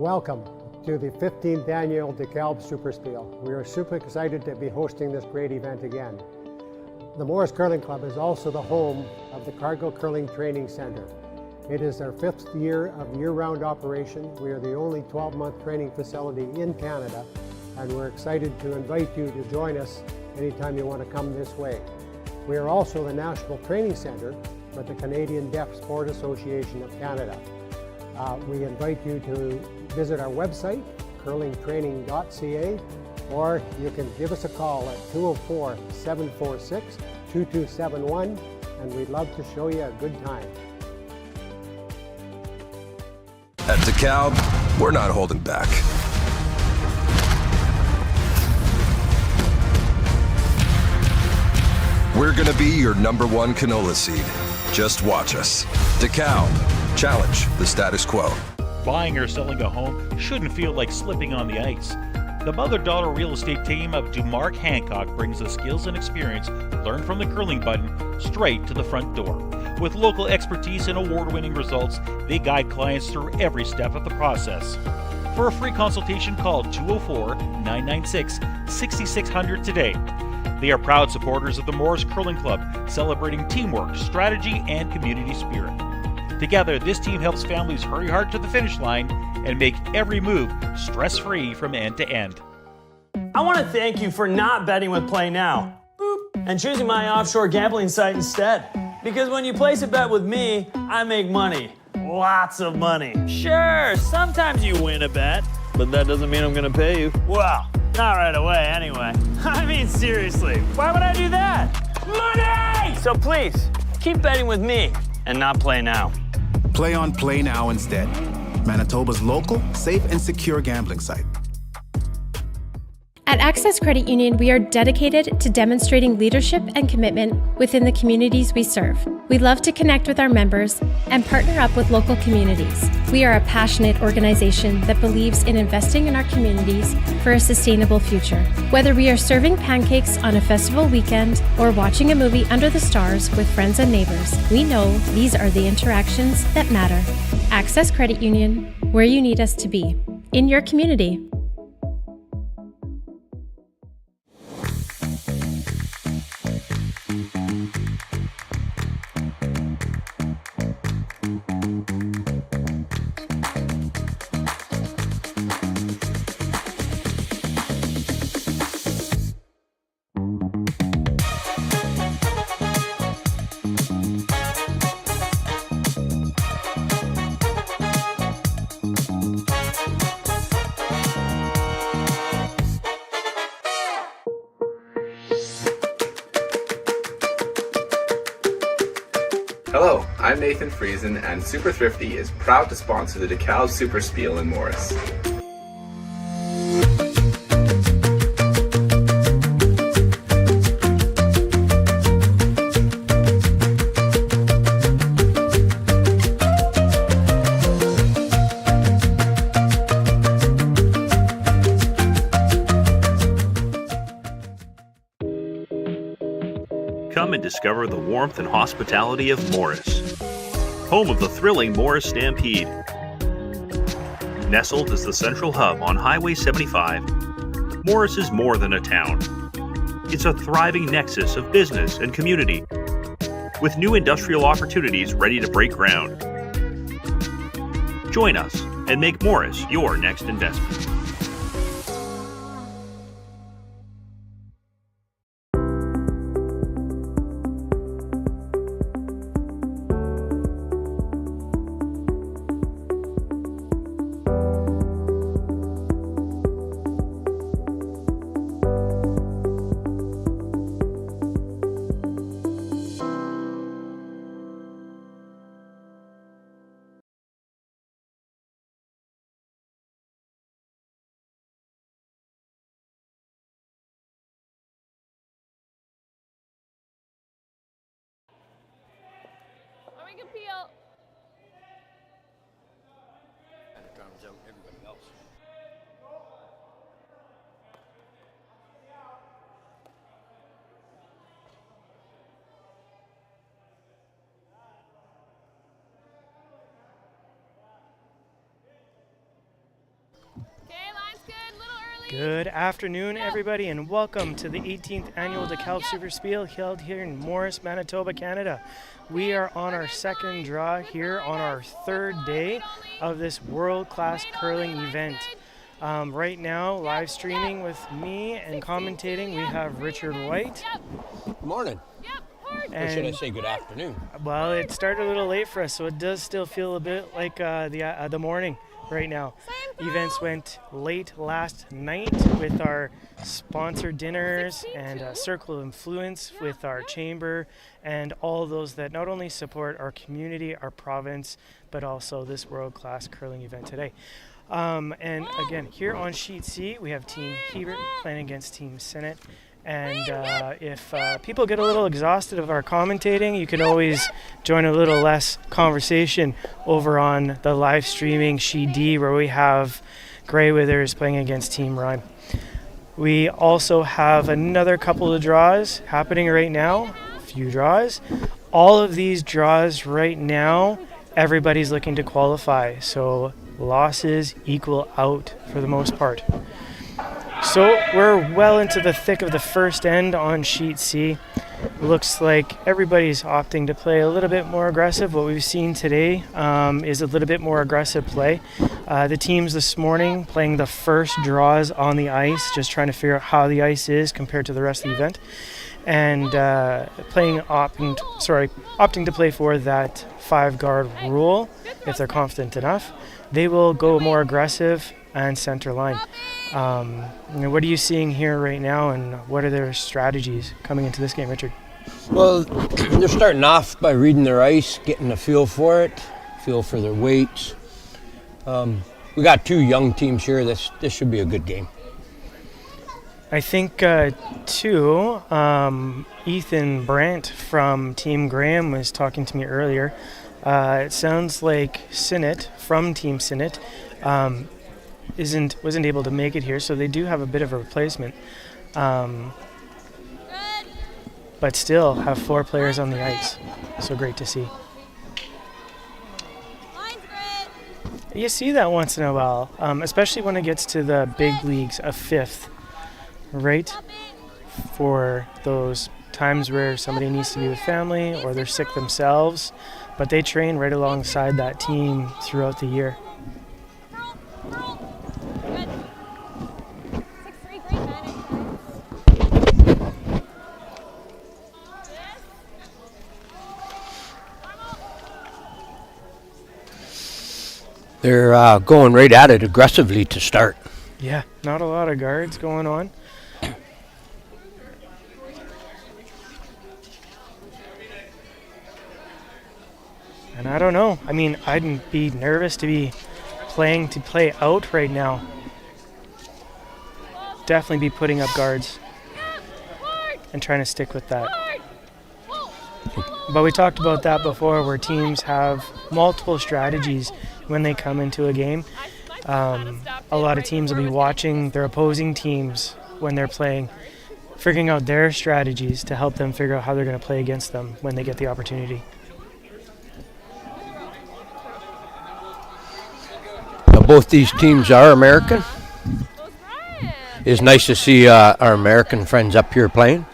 Welcome to the 15th annual Dekalb SuperSpiel. We are super excited to be hosting this great event again. The Morris Curling Club is also the home of the Cargill Curling Training Center. It is our 5th year of year-round operation. We are the only 12-month training facility in Canada, and we're excited to invite you to join us anytime you want to come this way. We are also the National Training Center for the Canadian Deaf Sport Association of Canada. We invite you to visit our website, curlingtraining.ca, or you can give us a call at 204-746-2271, and we'd love to show you a good time. At Dekalb, we're not holding back. We're gonna be your #1 canola seed. Just watch us. Dekalb, challenge the status quo. Buying or selling a home shouldn't feel like slipping on the ice. The mother-daughter real estate team of DuMark Hancock brings the skills and experience learned from the curling button straight to the front door. With local expertise and award-winning results, they guide clients through every step of the process. For a free consultation, call 204-996-6600 today. They are proud supporters of the Morris Curling Club, celebrating teamwork, strategy, and community spirit. Together, this team helps families hurry hard to the finish line and make every move stress-free from end to end. I want to thank you for not betting with Play Now and choosing my offshore gambling site instead. Because when you place a bet with me, I make money. Lots of money. Sure, sometimes you win a bet, but that doesn't mean I'm going to pay you. Well, not right away anyway. I mean, seriously, why would I do that? Money! So please, keep betting with me and not Play Now. Play on Play Now instead. Manitoba's local, safe, and secure gambling site. At Access Credit Union, we are dedicated to demonstrating leadership and commitment within the communities we serve. We love to connect with our members and partner up with local communities. We are a passionate organization that believes in investing in our communities for a sustainable future. Whether we are serving pancakes on a festival weekend or watching a movie under the stars with friends and neighbors, we know these are the interactions that matter. Access Credit Union, where you need us to be, in your community. Hello, I'm Nathan Friesen, and Super Thrifty is proud to sponsor the Dekalb SuperSpiel in Morris. Come and discover the warmth and hospitality of Morris, home of the thrilling Morris Stampede. Nestled as the central hub on Highway 75, Morris is more than a town. It's a thriving nexus of business and community, with new industrial opportunities ready to break ground. Join us and make Morris your next investment. Good afternoon, everybody, and welcome to the 18th annual Dekalb SuperSpiel held here in Morris, Manitoba, Canada. We are on our second draw here on our third day of this world-class curling event. Right now, live streaming with me and commentating, we have Richard White. Good morning. Or should I say good afternoon? Well, it started a little late for us, so it does still feel a bit like the morning right now. Events went late last night with our sponsored dinners and Circle of Influence with our chamber and all those that not only support our community, our province, but also this world-class curling event today. And again, here on Sheet C, we have Team Hebert playing against Team Senate. And if people get a little exhausted of our commentating, you can always join a little less conversation over on the live streaming Sheet D, where we have Grey Withers playing against Team Rhyme. We also have another couple of draws happening right now, a few draws. All of these draws right now, everybody's looking to qualify, so losses equal out for the most part. So we're well into the thick of the first end on Sheet C. Looks like everybody's opting to play a little bit more aggressive. What we've seen today is a little bit more aggressive play. The teams this morning playing the first draws on the ice, just trying to figure out how the ice is compared to the rest of the event, and opting to play for that 5-guard rule if they're confident enough. They will go more aggressive and center line. What are you seeing here right now, and what are their strategies coming into this game, Richard? Well, they're starting off by reading their ice, getting a feel for it, feel for their weights. We got two young teams here. This should be a good game. I think, too, Ethan Brandt from Team Graham was talking to me earlier. It sounds like Sinnott from Team Sinnott wasn't able to make it here, so they do have a bit of a replacement, but still have 4 players on the ice, so great to see. You see that once in a while, especially when it gets to the big leagues, a 5th, right? For those times where somebody needs to be with family or they're sick themselves, but they train right alongside that team throughout the year. They're going right at it aggressively to start. Yeah, not a lot of guards going on. And I don't know. I mean, I'd be nervous to be playing to play out right now. Definitely be putting up guards and trying to stick with that. But we talked about that before, where teams have multiple strategies when they come into a game. A lot of teams will be watching their opposing teams when they're playing, figuring out their strategies to help them figure out how they're going to play against them when they get the opportunity. Now, both these teams are American. It's nice to see our American friends up here playing.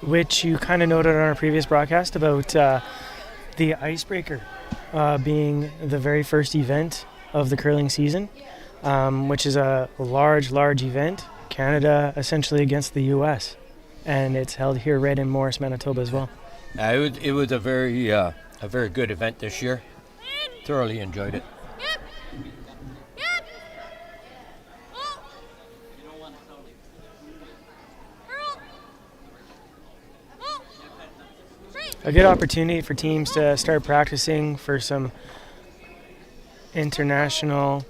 Which you kind of noted on our previous broadcast about the icebreaker being the very first event of the curling season, which is a large event. Canada essentially against the U.S. and it's held here right in Morris, Manitoba as well. It was a very good event this year. Thoroughly enjoyed it. A good opportunity for teams to start practicing for some international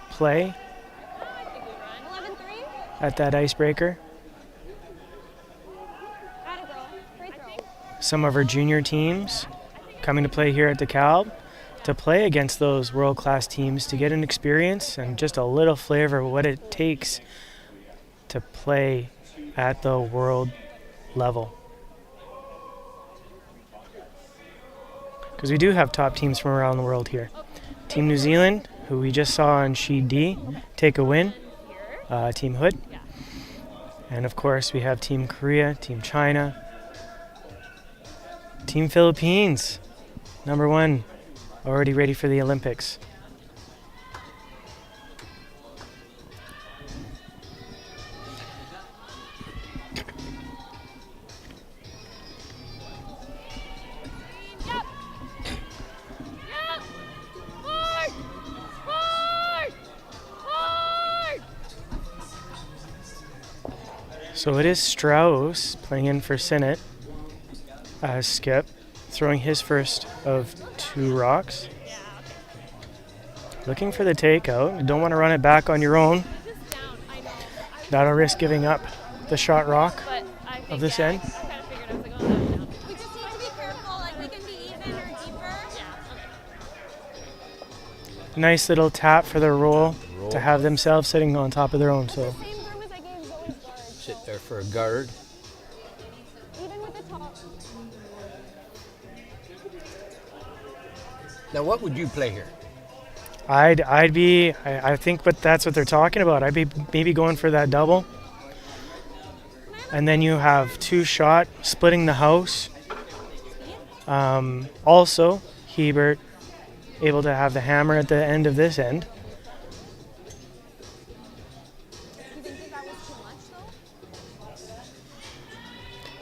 play at that icebreaker. Some of our junior teams coming to play here at Dekalb to play against those world-class teams to get an experience and just a little flavor of what it takes to play at the world level. Because we do have top teams from around the world here. Team New Zealand who we just saw on Sheet D, take a win, Team Hood. And of course, we have Team Korea, Team China, Team Philippines, number 1, already ready for the Olympics. So it is Strauss playing in for Sinnott as skip, throwing his first of 2 rocks. Looking for the takeout. You don't want to run it back on your own. That'll risk giving up the shot rock of this end. Nice little tap for the roll to have themselves sitting on top of their own. So Sit there for a guard. Now, what would you play here? I think that's what they're talking about. I'd be maybe going for that double. And then you have 2 shot splitting the house. Also, Hebert able to have the hammer at the end of this end.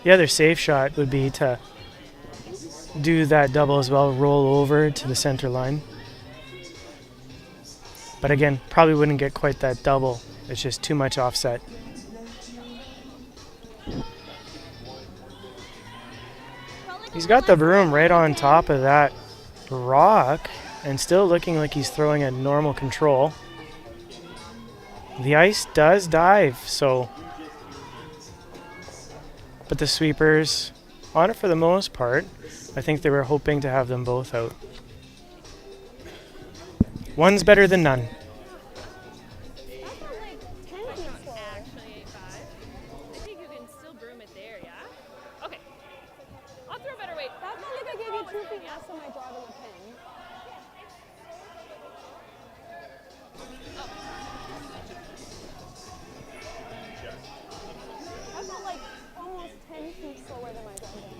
The other safe shot would be to do that double as well, roll over to the center line. But again, probably wouldn't get quite that double. It's just too much offset. He's got the broom right on top of that rock and still looking like he's throwing at normal control. The ice does dive, so... But the sweepers on it for the most part. I think they were hoping to have them both out. One's better than none.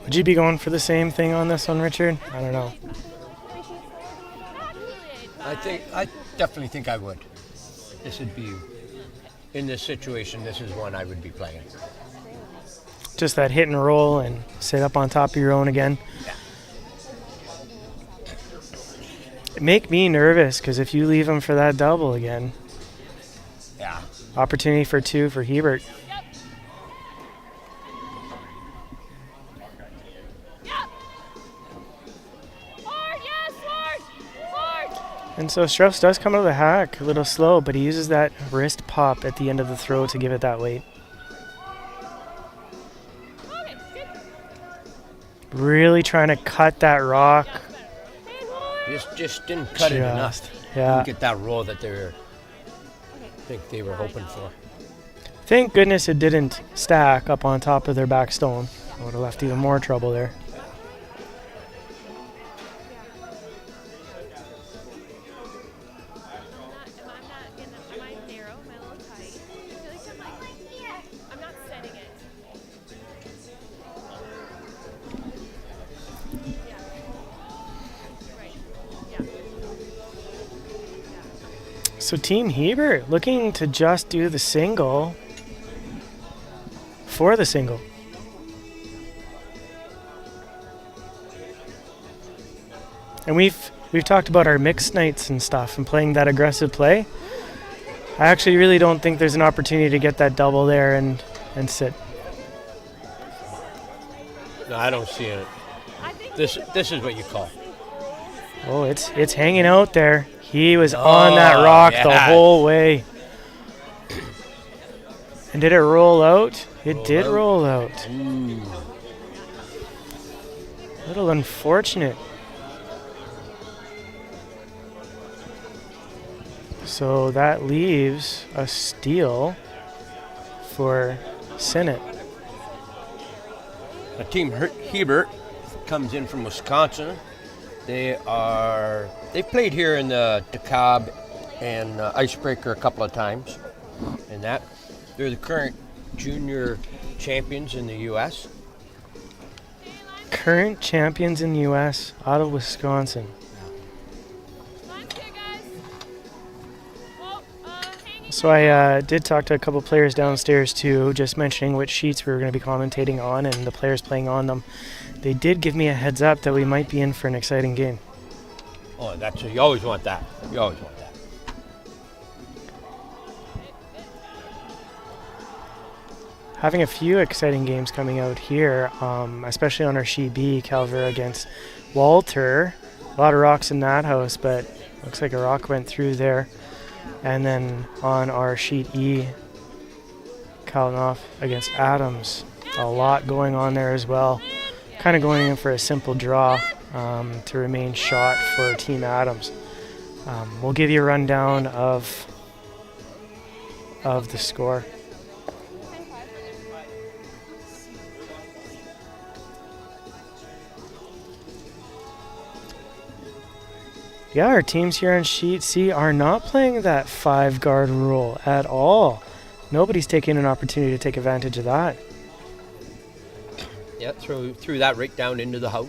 Would you be going for the same thing on this one, Richard? I don't know. I definitely think I would. This would be, in this situation, this is one I would be playing. Just that hit and roll and sit up on top of your own again. Yeah. Make me nervous, because if you leave him for that double again, yeah, opportunity for 2 for Hebert. And so Strauss does come out of the hack a little slow, but he uses that wrist pop at the end of the throw to give it that weight. Really trying to cut that rock. Just didn't cut it enough. Yeah. Didn't get that roll that they were hoping for. Thank goodness it didn't stack up on top of their back stone. It would have left even more trouble there. So Team Hebert looking to just do the single for the single. And we've talked about our mixed nights and stuff and playing that aggressive play. I actually really don't think there's an opportunity to get that double there and sit. No, I don't see it. This is what you call. Oh, it's hanging out there. He was on that rock the whole way. And did it roll out? It did roll out. A little unfortunate. So that leaves a steal for Sinnott. Team Hebert comes in from Wisconsin. They played here in the Dekalb and icebreaker a couple of times. And that, they're the current junior champions in the U.S. Current champions in the U.S. out of Wisconsin. So I did talk to a couple players downstairs too, just mentioning which sheets we were going to be commentating on and the players playing on them. They did give me a heads up that we might be in for an exciting game. Oh, that's, you always want that. You always want that. Having a few exciting games coming out here, especially on our sheet B, Calvert against Walter. A lot of rocks in that house, but looks like a rock went through there. And then on our sheet E, Kalanoff against Adams. A lot going on there as well. Kind of going in for a simple draw to remain shot for Team Adams. We'll give you a rundown of the score. Yeah, our teams here on Sheet C are not playing that 5-guard rule at all. Nobody's taking an opportunity to take advantage of that. Yeah, threw that right down into the house.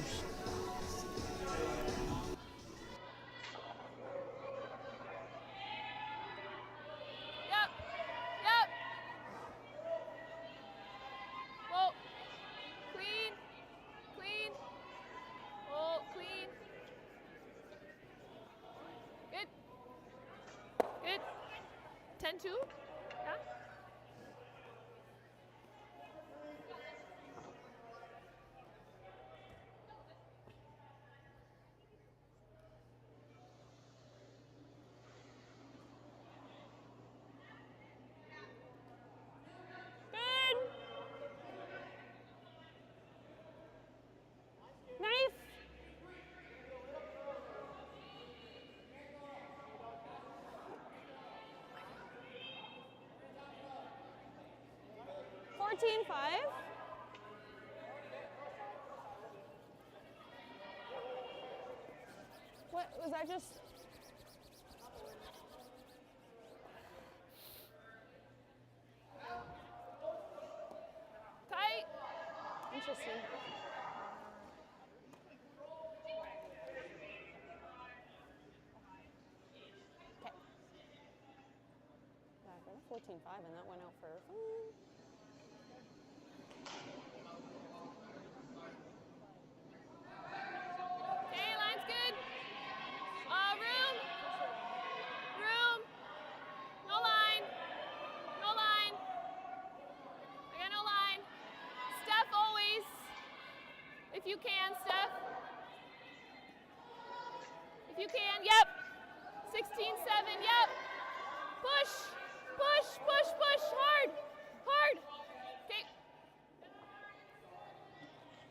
Good. 10-2? Yeah? Good. Nice. $14-5. What was that just? Tight. Interesting. Okay. Yeah, I got a 14-5 and that went out for Okay, line's good. Room. Room. No line. No line. I got no line. Steph always. If you can, Steph. If you can, yep. 16-7, yep. Push. Push, push, push. Hard. Hard. Okay.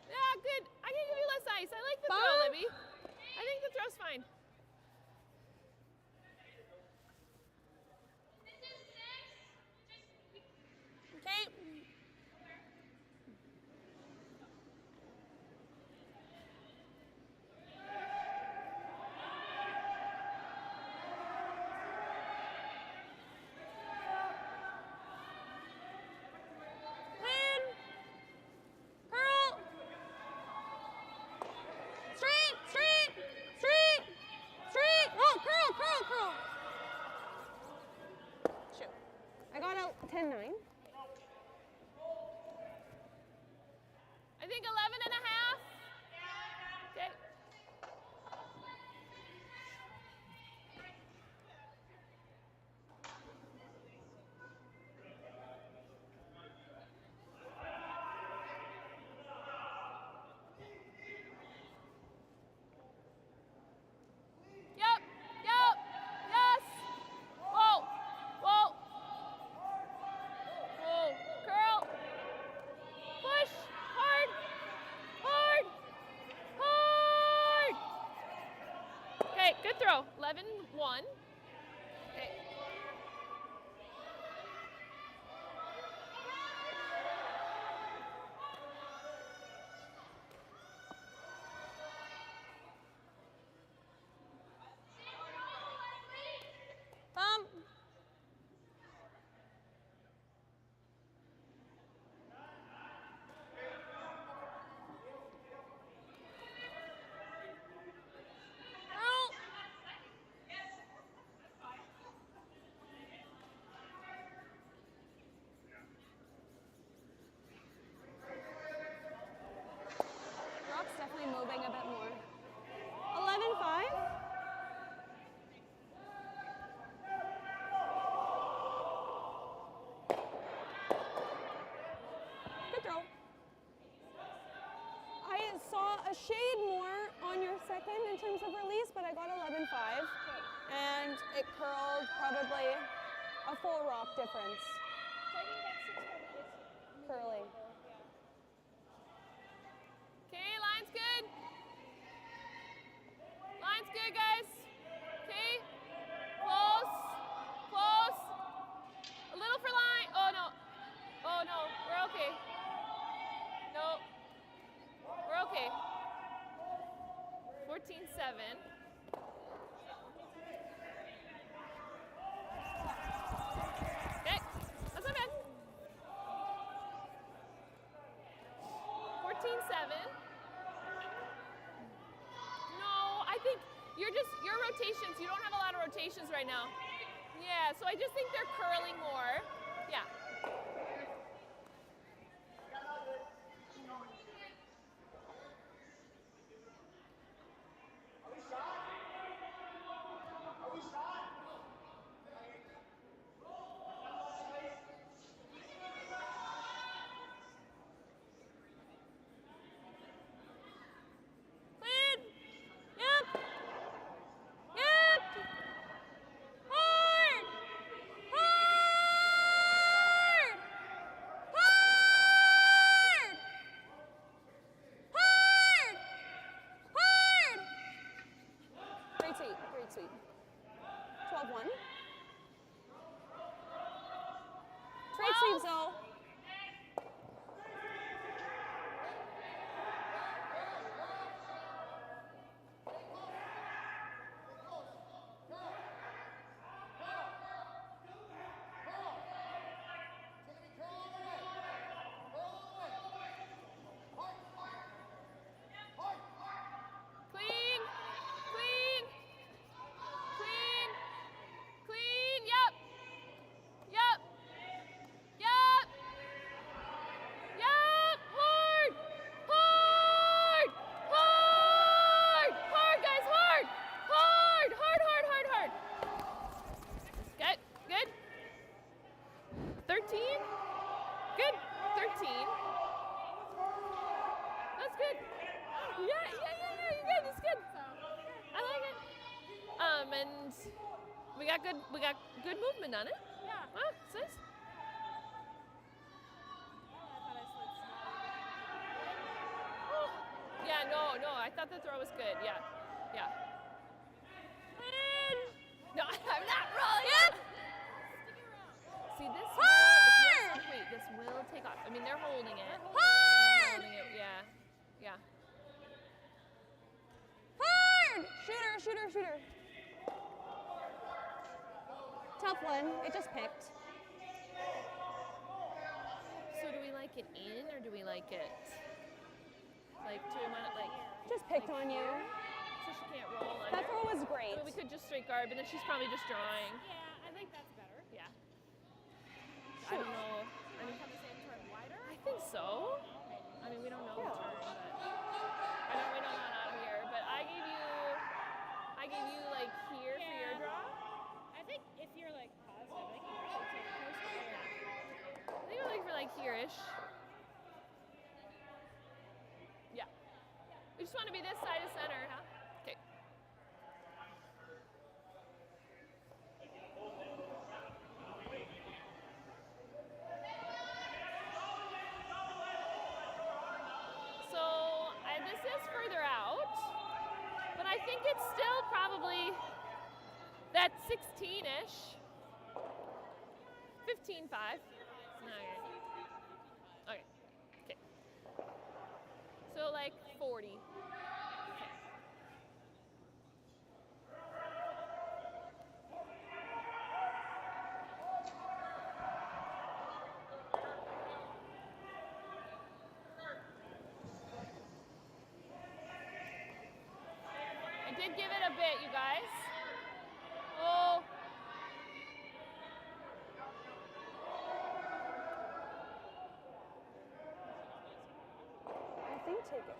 Yeah, good. I can give you less ice. I like the throw, Libby. I think the throw's fine. Okay. Clean. Curl. Straight, straight, straight, straight. Oh, curl, curl, curl. Shoot. I got a 10-9. I think 11 and a half. Okay. Yep, yep, yes. Whoa, whoa. Whoa, curl. Push, hard, hard, hard. Okay, good throw. 11-1. Okay. terms of release, but I got 11.5. And it curled probably a full rock difference. So I think that 6.8 is Curling. Okay, line's good. Line's good, guys. Okay. Close. Close. A little for line. Oh, no. Oh, no. We're okay. No. We're okay. 14-7. Okay. That's not bad. 14-7. No, I think your rotations, you don't have a lot of rotations right now. Yeah, so I just think they're curling more. Yeah. Clean. Yep. Yep. Hard. Hard. Hard. Hard. Hard. Great sweep, great sweep. 12-1. Straight sweeps though. Clean. Clean. Clean. Clean. Yep. Yep. Yep. Yep. Hard. Hard. Hard. Hard, guys. Hard. Hard. Hard, hard, hard, hard. Good. Good. 13. Good. 13. That's good. Yeah, you're good. It's good. I like it. And we got good movement on it. Yeah. Wow, it's nice. Oh. Yeah, no, I thought the throw was good. Yeah. No, I'm not rolling. Yep. See this? Hard. Wait, this will take off. I mean, they're holding it. Hard. They're holding it. Yeah. Hard. Shooter. Tough one. It just picked. So do we like it in or do we like it like Just picked on you. so she can't roll under? That throw was great. But we could just straight guard, but then she's probably just drawing. Yeah, I think that's better. Yeah. I Shoot. don't know. I mean, the same turn wider? I think so. I mean, we don't know the turn, but we don't know out here. But I gave you like here for your draw. I think if you're like positive, I think you really take close to there. I think we're looking for like here-ish. Yeah. We just want to be this side of center, huh? Okay. So this is further out, but I think it's still probably that 16-ish. 15-5. Okay. So like 40. I did give it a bit, you guys. Oh. I think take it.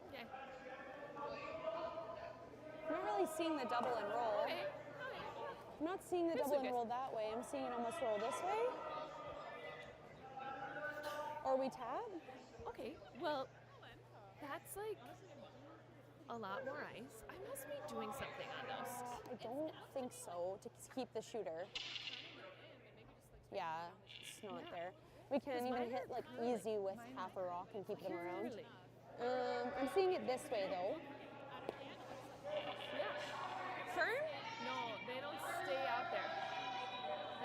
Okay. I'm not really seeing the double and roll. Okay. I'm I'm not seeing the double and roll that way. I'm seeing it almost roll this way. Or we tap. Okay, well, that's like a lot more ice. I must be doing something on those. I don't think so, to keep the shooter. Yeah, it's not there. We can't even hit like easy with half a rock and keep them around. I'm seeing it this way though. Yeah. Turn? No, they don't stay out there.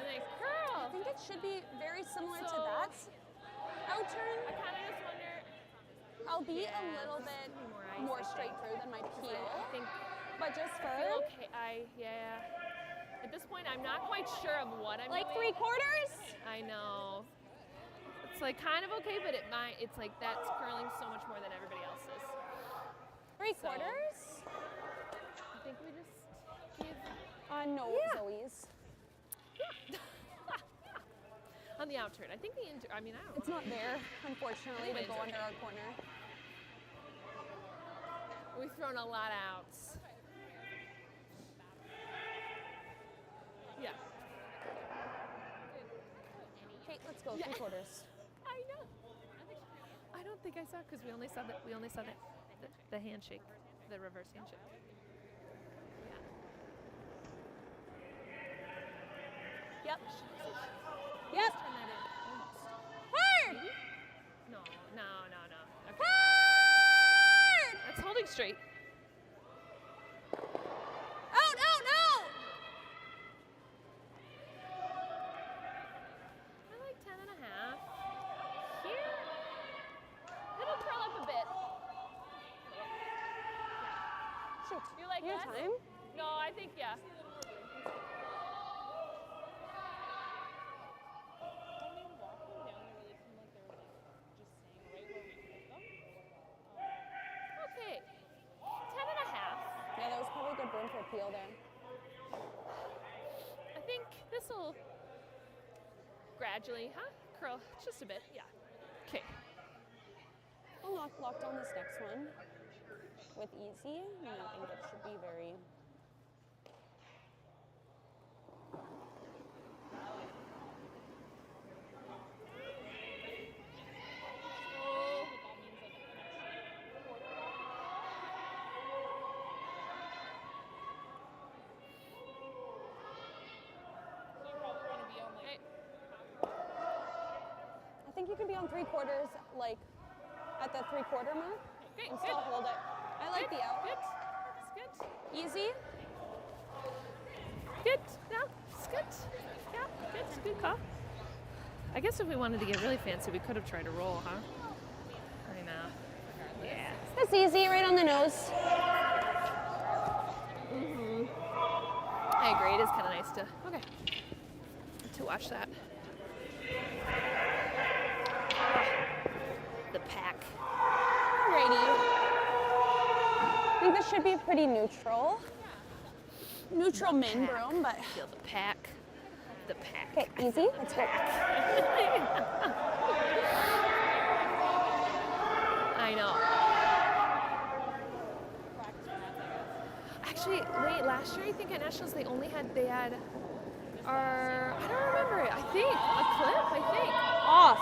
And they curl. I think it should be very similar to that out turn. I kind of just wonder. I'll be a little bit more straight through than my peel. I think, but just I feel firm. okay. At this point, I'm not quite sure of what I'm like doing. 3/4? I know. It's like kind of okay, but it's like that's curling so much more than everybody else's. 3/4? I think we just give. No, Zoe's. On the out turn. I think I don't know. It's not there, unfortunately, to go under our corner. We've thrown a lot of outs. Yeah. Okay, let's go. 3/4. I know. I don't think I saw because we only saw the handshake, the reverse handshake. Yep. Yep. Hard! No. Okay. Hard! That's holding straight. Out! I like 10.5. Here, it'll curl up a bit. Shoot. You like Your that? time? No, I think, yeah. Okay, 10.5. Yeah, that was probably good room for peel there. I think this will gradually, curl just a bit, yeah. Okay. I'll lock down this next one with easy, and I think it should be very... I think you can be on 3/4, like at the 3/4 mark, and still hold it. I like the out. Good. It's good. Easy. Good. Yeah, it's good. Yeah, good. It's a good call. I guess if we wanted to get really fancy, we could have tried to roll, huh? I know. Yeah. That's easy, right on the nose. I agree. It is kind of nice to watch that. The pack. Alrighty. I think this should be pretty neutral. Neutral min broom, but... Feel the pack. The pack. Okay, easy. Let's go. I know. Actually, wait, last year I think at Nationals they had our, I don't remember it, I think, a clip, I think. Off.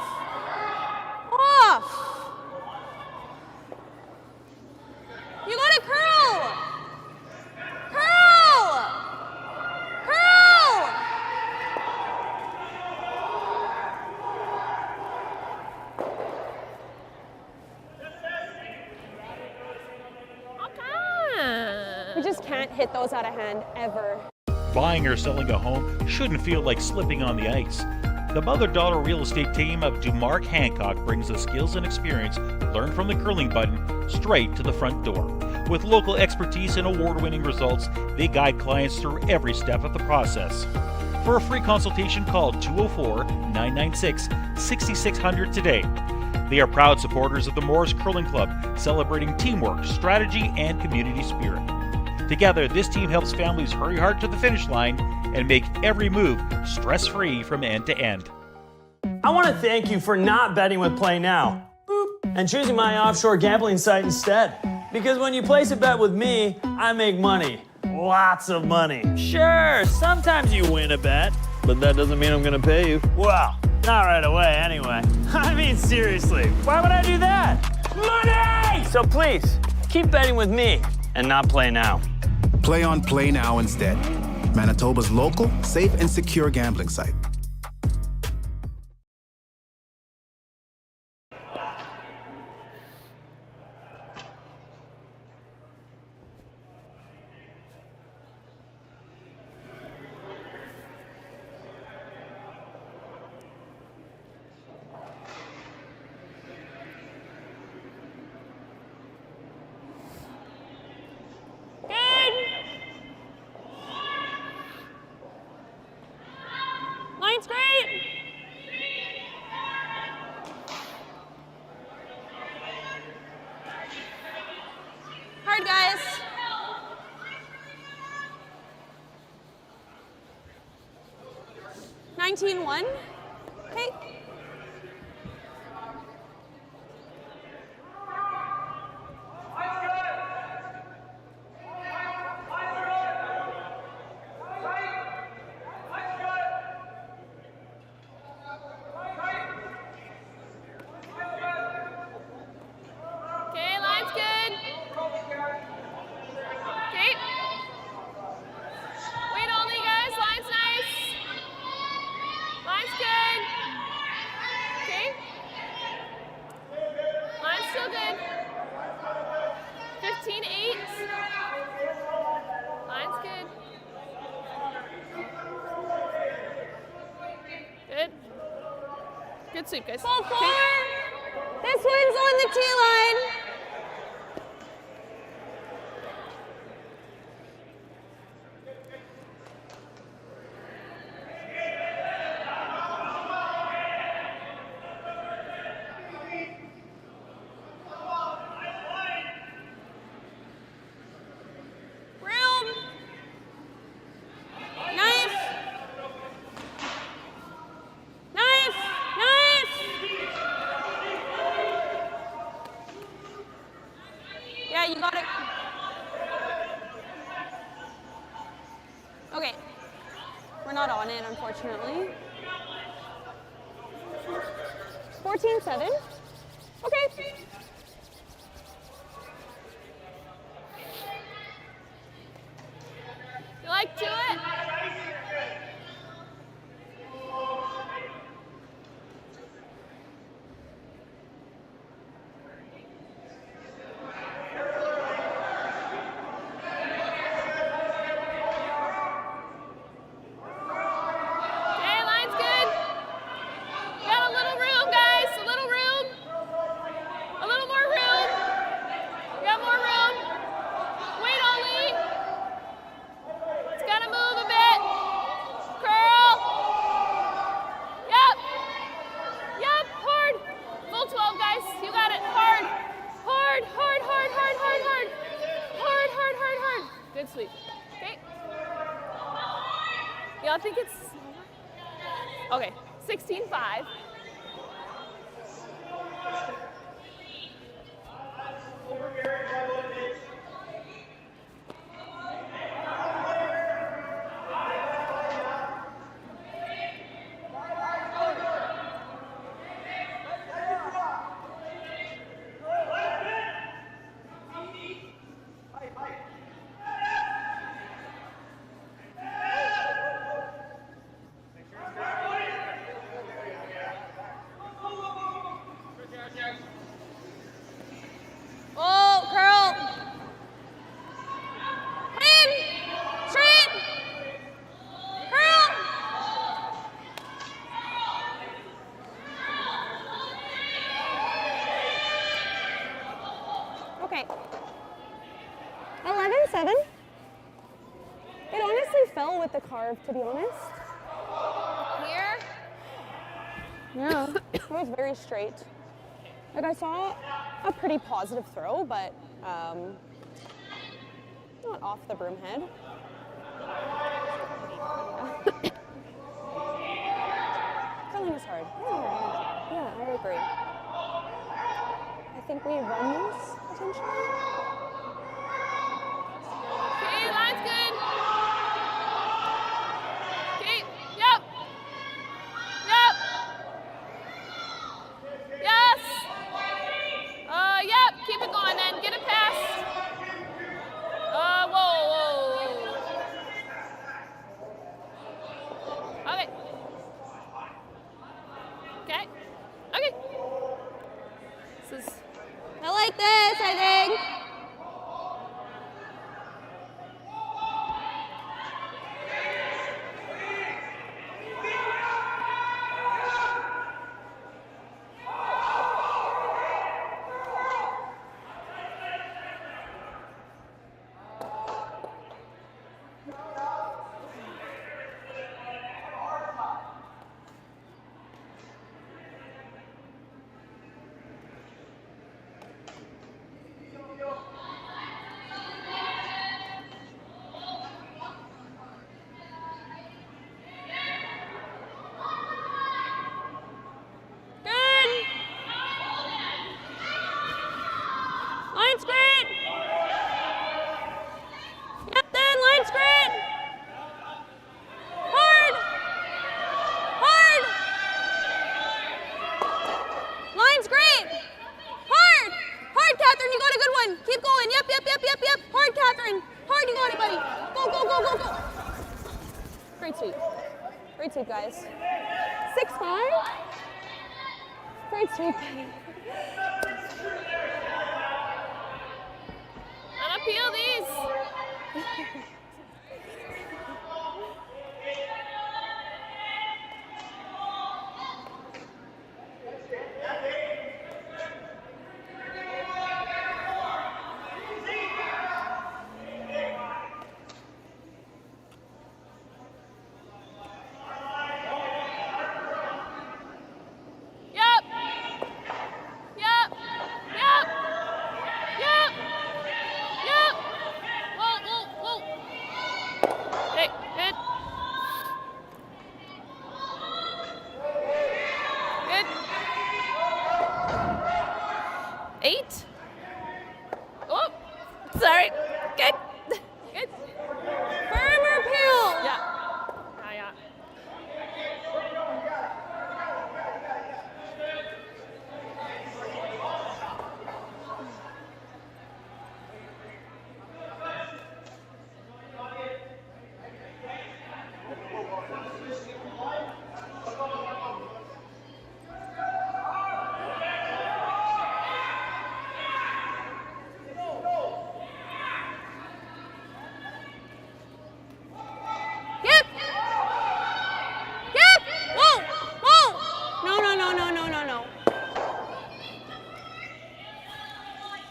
You gotta curl! Curl! Okay. We just can't hit those out of hand, ever. Buying or selling a home shouldn't feel like slipping on the ice. The mother-daughter real estate team of DuMark Hancock brings the skills and experience learned from the curling button straight to the front door. With local expertise and award-winning results, they guide clients through every step of the process. For a free consultation, call 204-996-6600 today. They are proud supporters of the Morris Curling Club, celebrating teamwork, strategy, and community spirit. Together, this team helps families hurry hard to the finish line and make every move stress-free from end to end. I want to thank you for not betting with Play Now. Boop. And choosing my offshore gambling site instead. Because when you place a bet with me, I make money. Lots of money. Sure, sometimes you win a bet, but that doesn't mean I'm gonna pay you. Well, not right away anyway. I mean, seriously, why would I do that? Money! So please, keep betting with me and not Play Now. Play on Play Now instead. Manitoba's local, safe, and secure gambling site. Line's great. Hard, guys. $19-1. Okay. Okay, line's good. Okay. Wait only, guys. Line's nice. Line's good. Okay. Line's still good. 15-8. Line's good. Good. Good sweep, guys. Ball 4. This one's on the tee line. Room. Nice. Nice. Nice. Yeah, you got it. Okay. We're not on it, unfortunately. 14-7. Okay. You like to it? Okay, line's good. We got a little room, guys. A little room. A little more room. We got more room. Wait only. It's gotta move a bit. Curl. Yep. Yep. Hard. Full 12, guys. You got it. Hard. Hard, hard, hard, hard, hard, hard. Hard, hard, hard, hard. Good sweep. Okay. Y'all think it's okay. 16-5. Oh, curl. In. Straight. Curl. Okay. 11-7. It honestly fell with the carve, to be honest. Here. Yeah, it was very straight. Like I saw a pretty positive throw, but not off the broom head. Filling is hard. Yeah, I agree. I think we run this potentially. Okay, line's good. this, I think. Line's great. Yep, then line's great. Hard. Hard. Line's great. Hard. Hard, Catherine, you got a good one. Keep going. Yep, yep, yep, yep, yep. Hard, Catherine. Hard, you got it, buddy. Go, go, go, go, go. Great sweep. Great sweep, guys. 6-5. Great sweep, buddy. Unappeal these. Sorry. Good. Good. Firmer peel. Yeah. Yeah.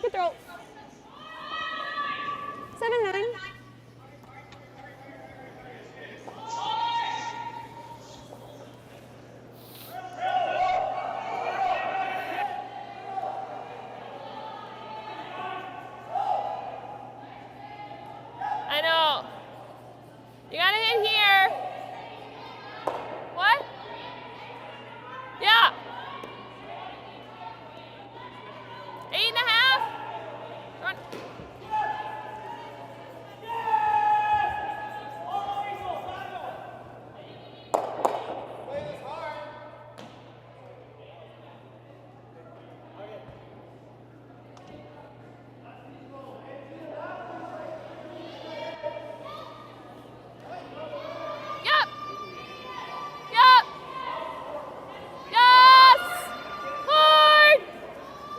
Good throw. 7-9. I know. You gotta hit here. What? Yeah. 8.5. Run. Yep. Yep. Yes. Hard.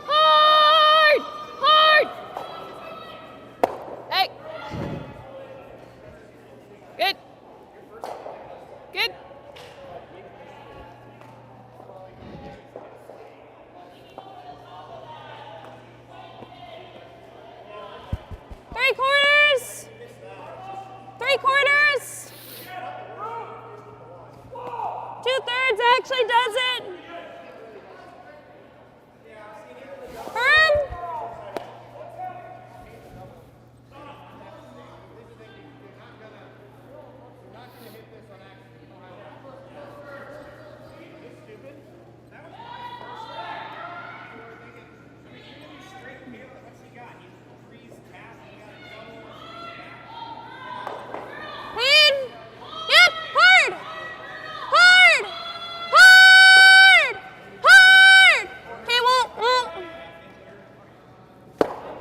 Hard. Hard. Hey. Good. Good. Three quarters. 3/4. 2/3 actually does it. Firm. Clean. Yep. Hard. Hard. Hard. Hard. Okay, well.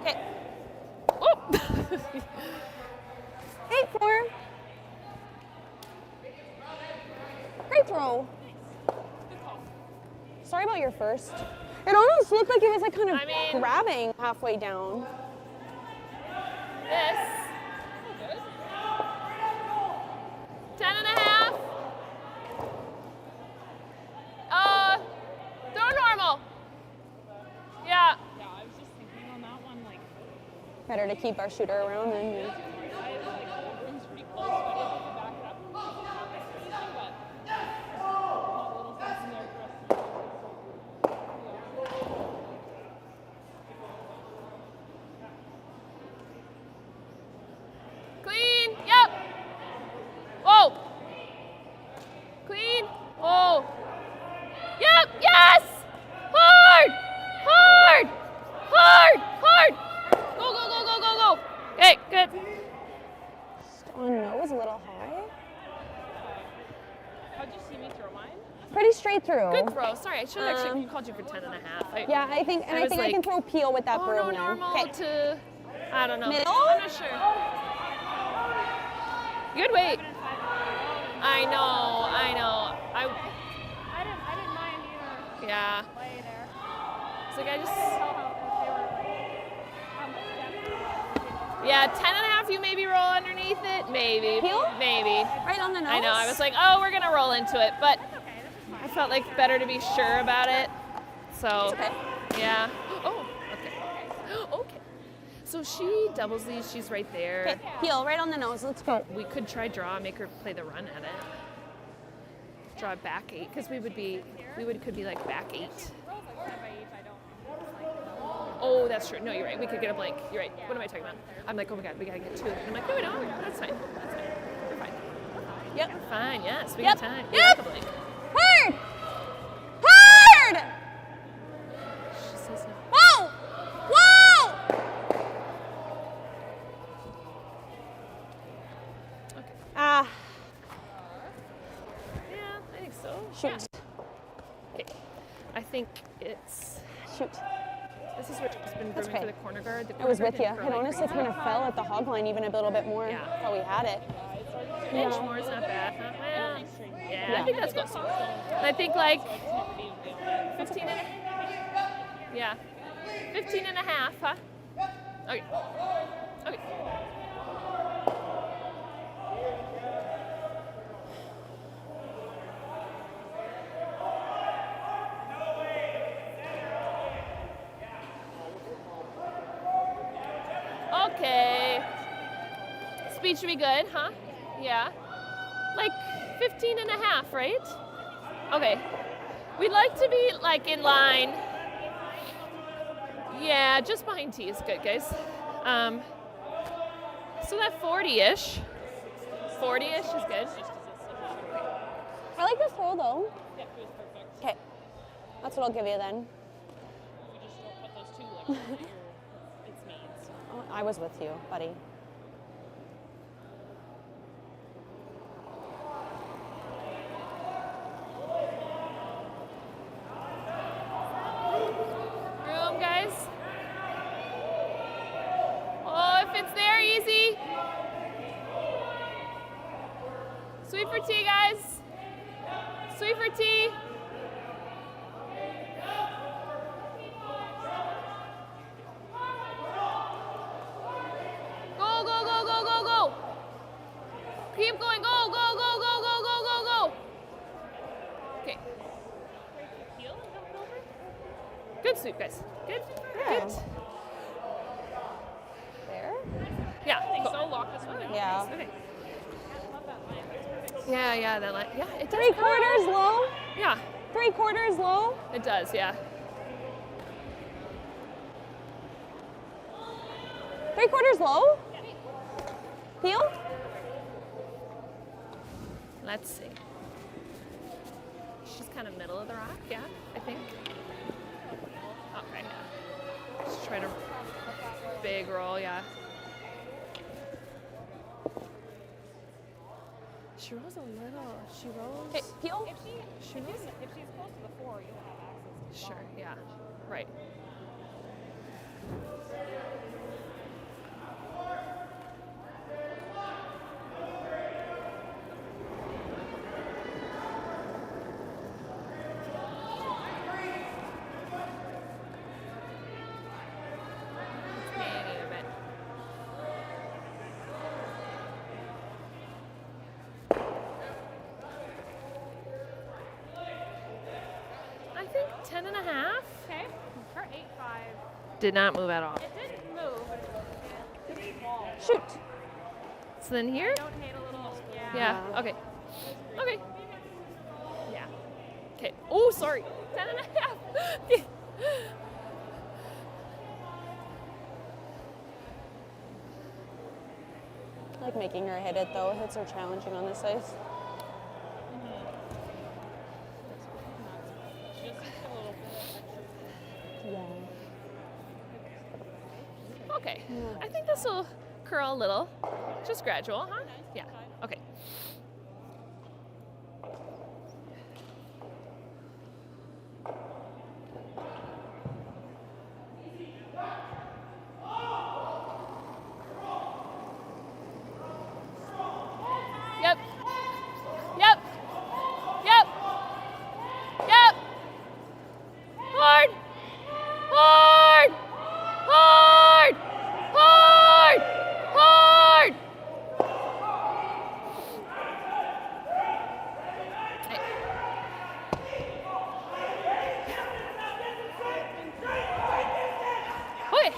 Okay. Oh. 8-4. Great throw. Sorry about your first. It almost looked like it was like kind of grabbing halfway down. This. 10.5. Throw normal. Yeah. Yeah, I was just thinking on that one, like. Better to keep our shooter around than. I like the room's pretty close, so I didn't have to back it up. But not little things in there for us to do. Clean. Yep. Whoa. Clean. Oh. Yep. Yes. Hard. Hard. Hard. Hard. Go, go, go, go, go, go. Okay, good. On nose a little high. How'd you see me throw mine? Pretty straight through. Good throw. Sorry, I should have actually called you for 10.5. Yeah, I think I can throw Peel with that broom now. Normal to, I don't know. Middle? I'm not sure. Good weight. I know. I didn't mind either. Yeah. Play there. It's like I just. Tell how they were like, Yeah, 10.5. You maybe roll underneath it. Maybe. Peel? Maybe. Right on the nose. I know. I was like, oh, we're gonna roll into it, but I felt like better to be sure about it. So. It's okay. Yeah. Oh. Okay. Okay. So she doubles these. She's right there. Okay, Peel right on the nose. Let's go. We could try draw, make her play the run at it. Draw back 8, because could be like back 8. Oh, that's true. No, you're right. We could get a blank. You're right. What am I talking about? I'm like, oh my God, we gotta get 2. And I'm like, no, we don't. That's fine. That's fine. We're fine. Yep. We're fine. Yes, we Yep. got time. Yep. We got a blank. Hard! Hard! She says no. Whoa! Whoa! Okay. Ah. Yeah, I think so. Shoot. Yeah. Okay. I think it's. Shoot. This is where it's been That's grooming okay. for the corner guard. The I corner was guard with you. didn't It grow like honestly crazy. kind of fell at the hog line even a little bit more. Yeah. That's how we had it. Inch Yeah. more is not bad, huh? Well, yeah, Yeah. I think that's close. I think like 15 and yeah, 15.5, huh? Okay. Okay. Okay. Speed should be good, huh? Yeah. Like 15.5, right? Okay. We'd like to be like in line. Yeah, just behind T is good, guys. So that 40-ish. 40-ish is good. I like this throw though. Okay. That's what I'll give you then. we just don't put those two like it's me. So. Oh, I was with you, buddy. Room, guys. Oh, if it's there, easy. Sweep for T, guys. Sweep for T. Go, go, go, go, go, go. Keep going. Go, go, go, go, go, go, go, go. Okay. Good sweep, guys. Good. Yeah. Good. There? Yeah. I think go. so. Lock this one. Yeah. Okay. I love that line. That's perfect. Yeah, that line. Yeah, it does. 3/4 low. Yeah, 3/4 low. it does, yeah. 3/4 low. Peel. Let's see. She's kind of middle of the rock, yeah, I think. Okay, yeah. Just try to big roll, yeah. She rolls a little. She rolls. Okay, Peel. She rolls. If she's close to the 4, you'll have access to the Sure, yeah. Right. like 10 and a half. Okay. For 8-5. Did not move at all. It didn't move, but it was ball. Shoot. So then here? Don't hate a little. Yeah. Yeah. Okay. Okay. Yeah. Okay. Oh, sorry. 10 and a half. I like making her hit it though. Hits are challenging on this ice. Yeah. Okay. I think this will curl a little. Just gradual, huh? Yeah. Okay. Yep. Yep. Yep. Yep. Hard. Hard. Hard. Hard. Hard.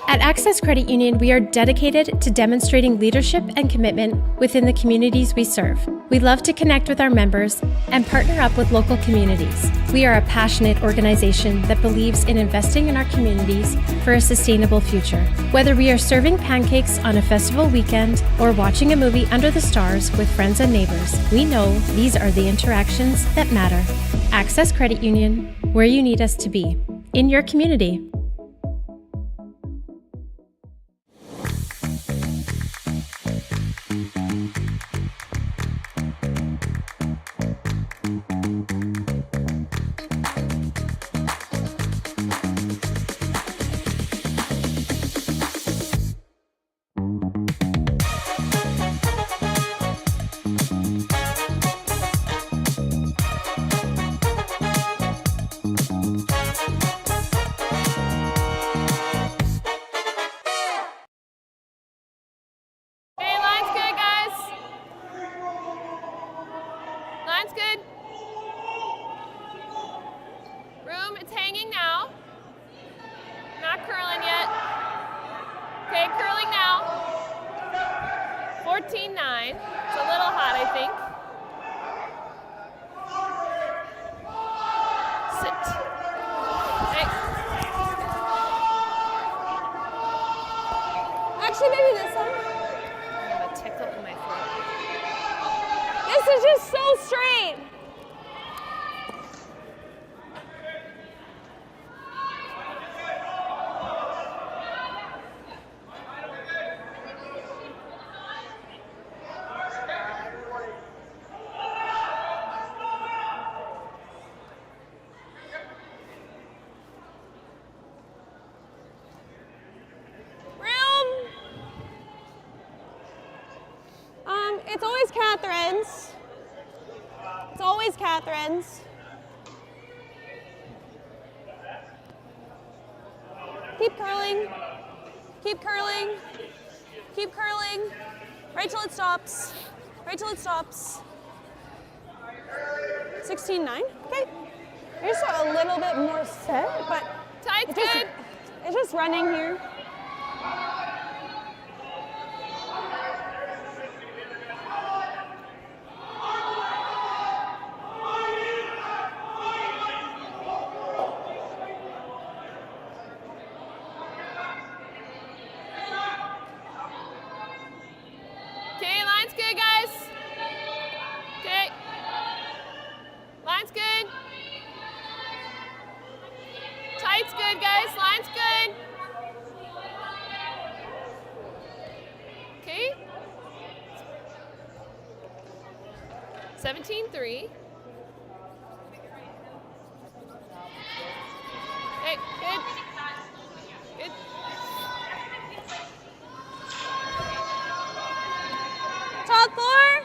At Access Credit Union, we are dedicated to demonstrating leadership and commitment within the communities we serve. We love to connect with our members and partner up with local communities. We are a passionate organization that believes in investing in our communities for a sustainable future. Whether we are serving pancakes on a festival weekend or watching a movie under the stars with friends and neighbors, we know these are the interactions that matter. Access Credit Union, where you need us to be, in your community. Hey, line's good, guys. Line's good. Room, it's hanging now. Not curling yet. Okay, curling now. 14-9. It's a little hot, I think. Sit. Hey. Actually, maybe this one. I have a tickle in my throat. This is just so straight. Room. It's always Catherine's. It's always Catherine's. Keep curling. Keep curling. Keep curling. Right till it stops. Right till it stops. 16-9. Okay. You're just a little bit more set, but Tight's good. it's just running here. Okay, line's good, guys. Okay. Line's good. Tight's good, guys. Line's good. Okay. 17-3. Hey, good. Good. Top floor.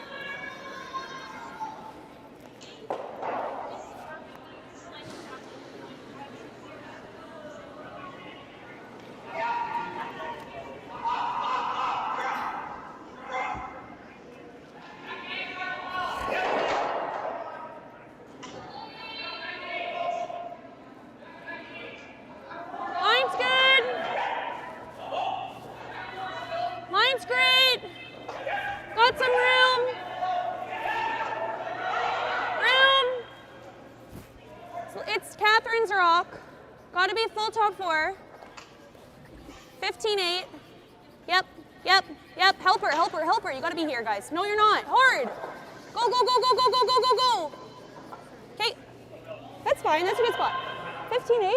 Gotta be full top 4. 15-8. Yep, yep, yep. Helper, helper, helper. You gotta be here, guys. No, you're not. Hard. Go, go, go, go, go, go, go, go, go. Okay. That's fine. That's a good spot. 15-8.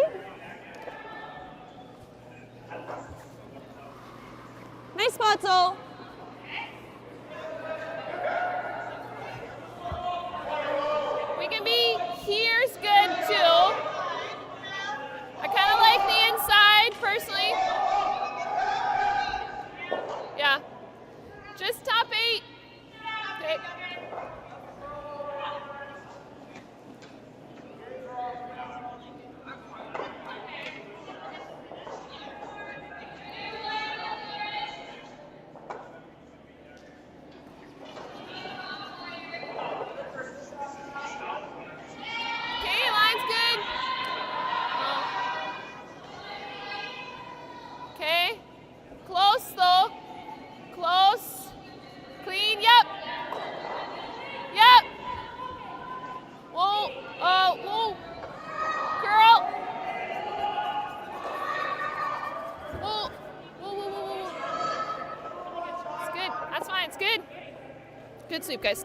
Nice spot, Zoe. We can be here's good too. I kind of like the inside personally. Yeah. Just top 8. Okay. Okay, line's good. Okay. Close though. Close. Clean. Yep. Yep. Whoa. Whoa. Girl. Whoa. Whoa, whoa, whoa, whoa. It's good. That's fine. It's good. Good sweep, guys.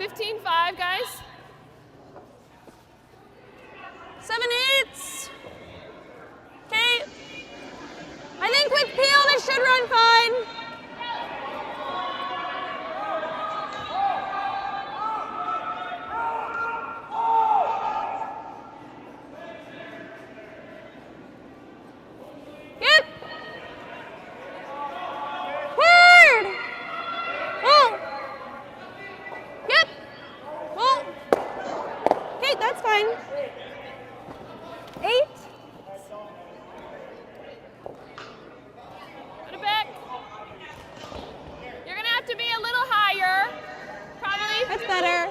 15-5, guys. 7-8s. Okay. I think with Peel, this should run fine. Yep. Hard. Oh. Yep. Oh. Okay, that's fine. 8. Put it back. You're gonna have to be a little higher. Probably. That's better.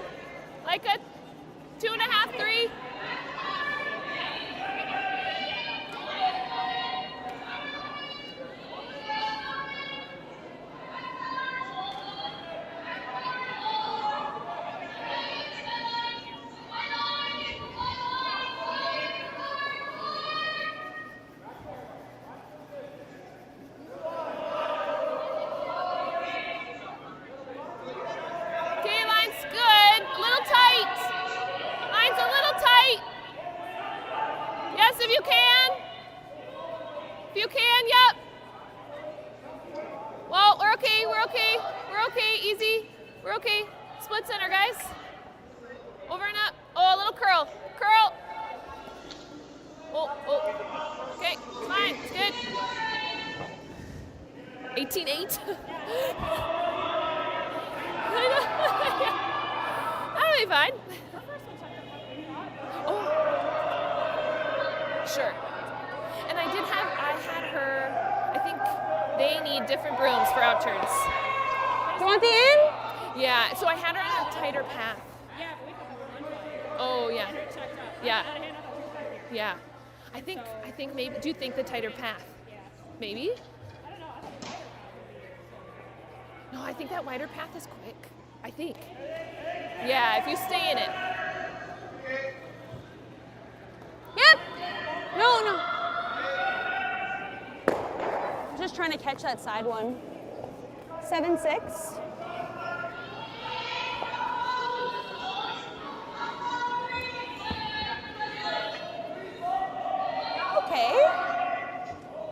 Like a 2.5, 3. Okay, line's good. A little tight. Line's a little tight. Yes, if you can. If you can, yep. Well, we're okay, we're okay. We're okay, easy. We're okay. Split center, guys. Over and up. Oh, a little curl. Curl. Oh, oh. Okay, fine, it's good. 18-8. That'll be fine. Oh, sure. And I had her, I think they need different brooms for out turns. You want the in? Yeah, so I had her on a tighter path. Oh, yeah. Yeah. Yeah. I think maybe, do you think the tighter path? Maybe? No, I think that wider path is quick. I think. Yeah, if you stay in it. Yep. No. I'm just trying to catch that side one. 7-6. Okay.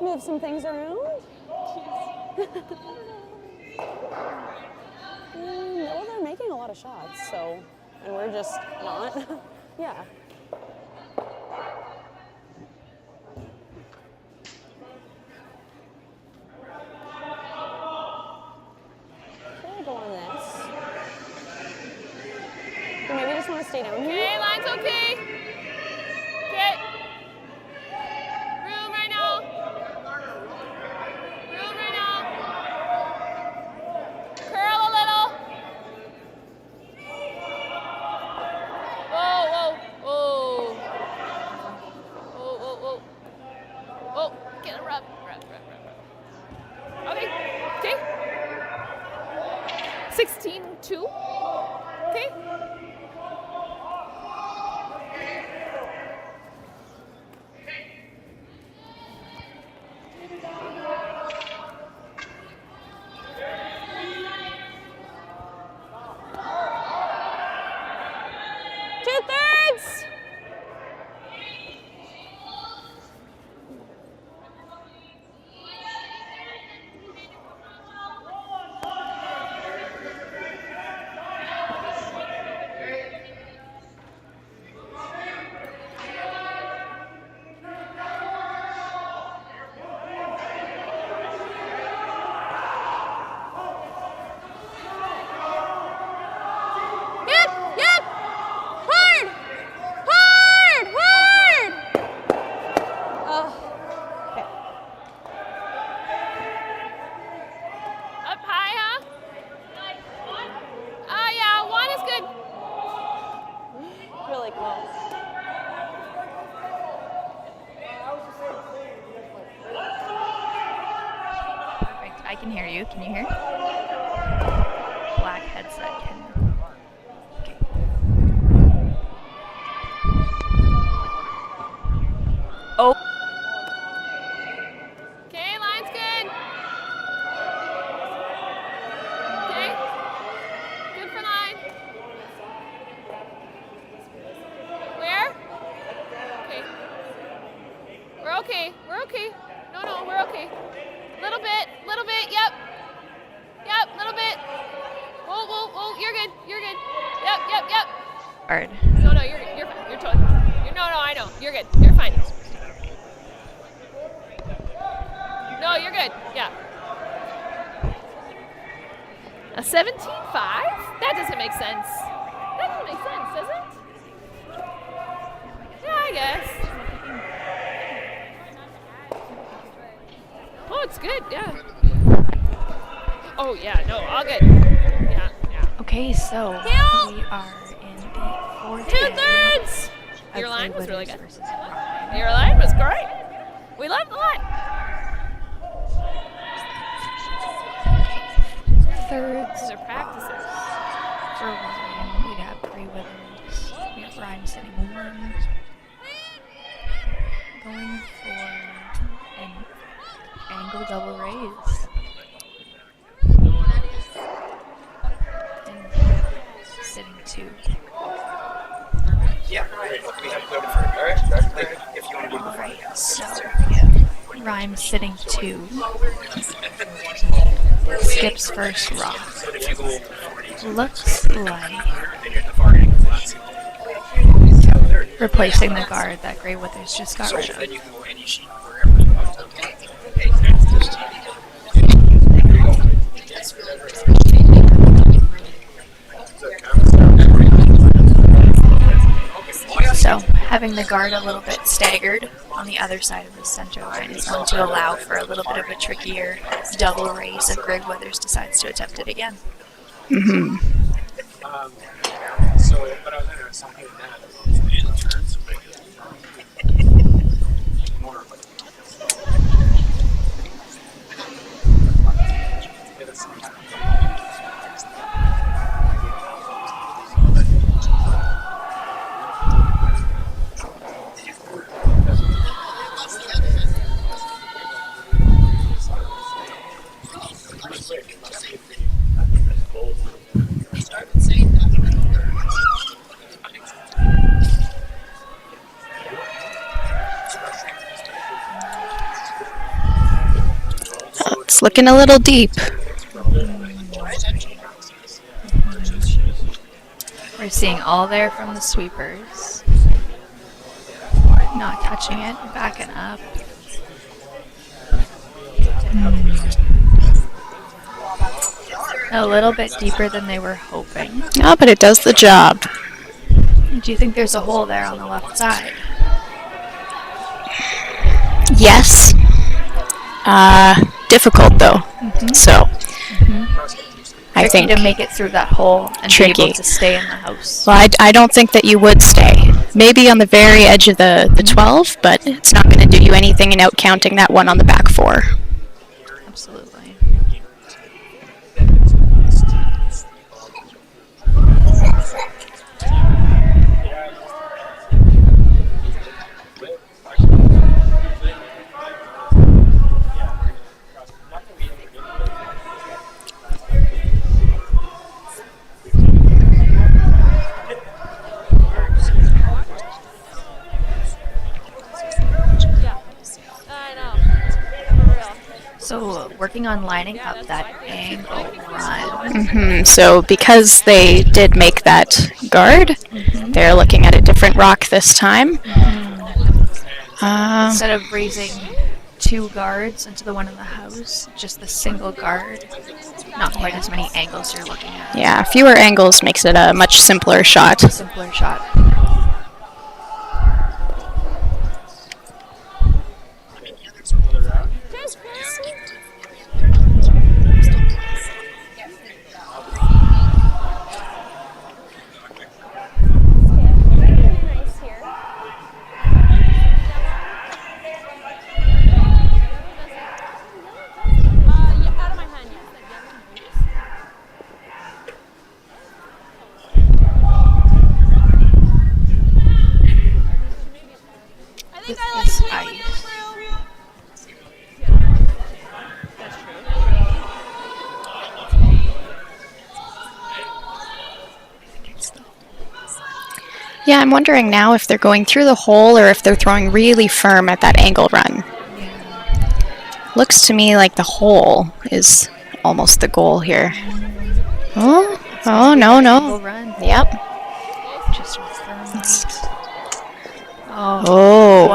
Move some things around. No, they're making a lot of shots, so, and we're just not. Yeah. Okay, go on this. Or maybe just want to stay down here. Okay, line's okay. Okay. Room right now. Room right now. Curl a little. Whoa, whoa, whoa. Whoa, whoa, whoa. Oh, get a rub. Okay, okay. 16-2. Okay. Perfect. I can hear you. Can you hear? Black headset. Oh. Okay, line's good. Okay. Good for line. Where? Okay. We're okay. We're okay. No, we're okay. Little bit, yep. Yep, little bit. Whoa, you're good. Yep. Hard. No, you're fine. You're totally fine. No, I know. You're good. You're fine. No, you're good. Yeah. A 17.5? That doesn't make sense. That doesn't make sense, does it? Yeah, I guess. Oh, it's good. Yeah. Oh, yeah. No, all good. Yeah. Okay, so we are in the fourth. 2/3. Your line was really good. Your line was great. We love the line. Thirds. These are practices. For Ryan, we have Gray Withers. We have Ryan sitting 1. Going for an angle double raise. And sitting 2. Yeah, we have to go to first. Like, if you want to go to Alright, so Rhyme sitting 2. Skips first rock. Looks like replacing the guard that Grey Withers just got rid of. So, having the guard a little bit staggered on the other side of the center line is going to allow for a little bit of a trickier double raise if Greg Withers decides to attempt it again. Mm-hmm. So, but I was talking about that. It's looking a little deep. We're seeing all there from the sweepers. Not touching it, backing up. A little bit deeper than they were hoping. Oh, but it does the job. Do you think there's a hole there on the left side? Yes. Difficult though. So I Tricky think to make it through that hole and be tricky able to stay in the house. Well, I don't think that you would stay. Maybe on the very edge of the 12, but it's not going to do you anything in out counting that one on the back 4. Absolutely. So working on lining up that angle run. So because they did make that guard, they're looking at a different rock this time. Instead of raising 2 guards into the one in the house, just the single guard. Not quite as many angles you're looking at. Yeah, fewer angles makes it a much simpler shot. Simpler shot. Yeah, I'm wondering now if they're going through the hole or if they're throwing really firm at that angle run. Looks to me like the hole is almost the goal here. Oh, no. Yep. Oh,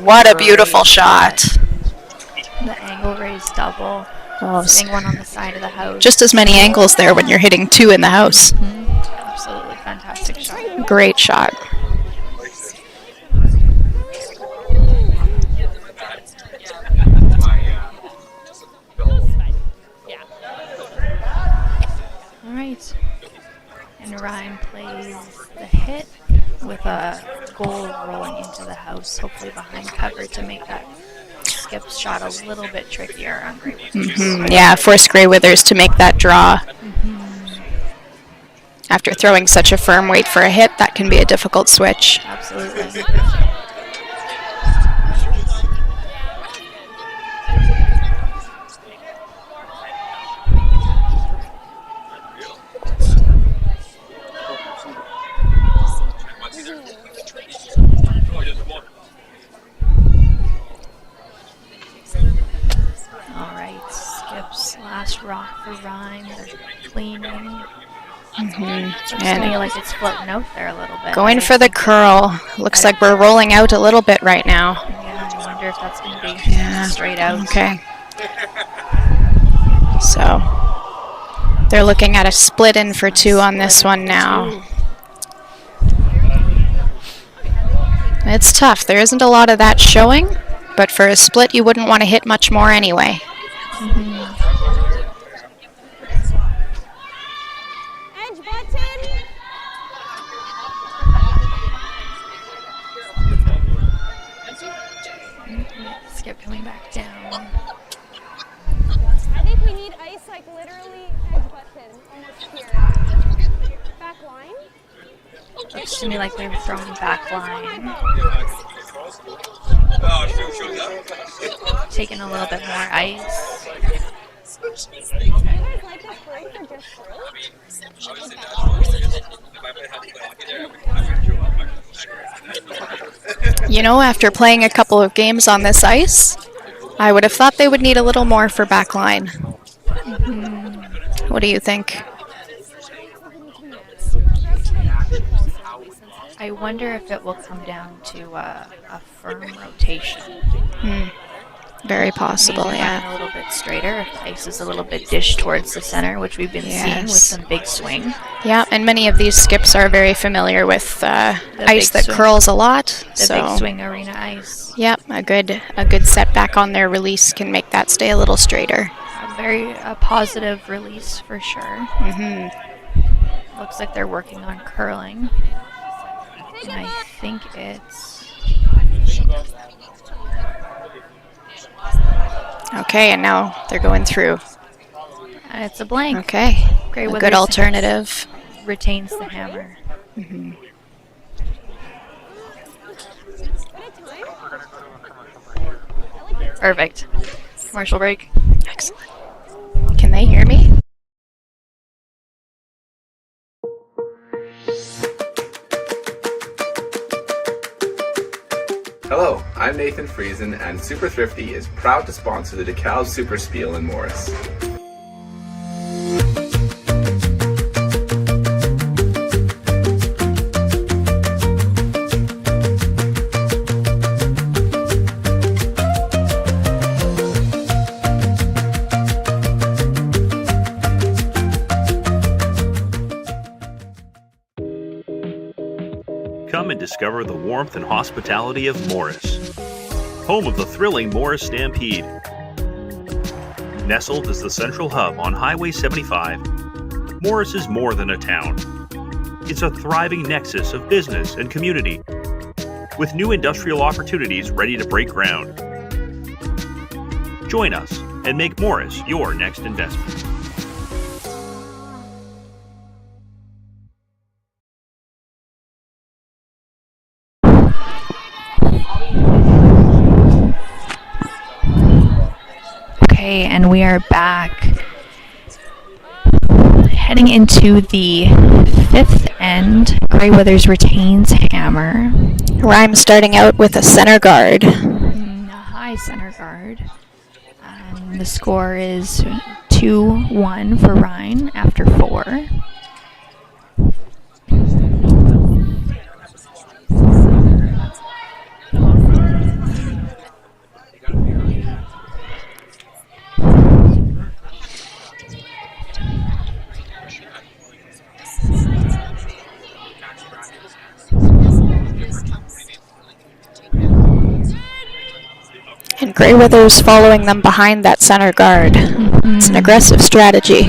what a beautiful shot. The angle raise double. Oh, Sitting one on the side of the house. just as many angles there when you're hitting 2 in the house. Absolutely fantastic shot. Great shot. All right. And Ryan plays the hit with a goal rolling into the house, hopefully behind cover to make that skip shot a little bit trickier on Grey Withers. Yeah, force Grey Withers to make that draw. After throwing such a firm weight for a hit, that can be a difficult switch. Absolutely. All right, skips last rock for Ryan. They're cleaning. Looks to me like it's floating out there a little bit. Going for the curl. Looks like we're rolling out a little bit right now. Yeah, I wonder if that's going to be straight out. Okay. So they're looking at a split in for 2 on this one now. It's tough. There isn't a lot of that showing, but for a split you wouldn't want to hit much more anyway. Skip coming back down. I think we need ice like literally edge button almost here. Back line. Looks to me like they're throwing back line. Taking a little bit more ice. You know, after playing a couple of games on this ice, I would have thought they would need a little more for backline. What do you think? I wonder if it will come down to a firm rotation. Very possible, Maybe yeah. run a little bit straighter if the ice is a little bit dished towards the center, which we've been seeing with some big swing. Yeah, and many of these skips are very familiar with ice that curls a lot. The big swing arena ice. Yep, a good setback on their release can make that stay a little straighter. A very positive release for sure. Looks like they're working on curling. And I think it's... Okay, and now they're going through. And it's a blank. Okay, Grey a Withers good alternative. Retains the hammer. Perfect. Commercial break. Excellent. Can they hear me? Hello, I'm Nathan Friesen, and Super Thrifty is proud to sponsor the Dekalb SuperSpiel in Morris. Come and discover the warmth and hospitality of Morris, home of the thrilling Morris Stampede. Nestled as the central hub on Highway 75, Morris is more than a town. It's a thriving nexus of business and community, with new industrial opportunities ready to break ground. Join us and make Morris your next investment. Okay, and we are back. Heading into the 5th end, Greyweathers retains hammer. Rhyme starting out with a center guard. A high center guard. And the score is 2-1 for Rhine after 4. And Greyweathers following them behind that center guard. It's an aggressive strategy,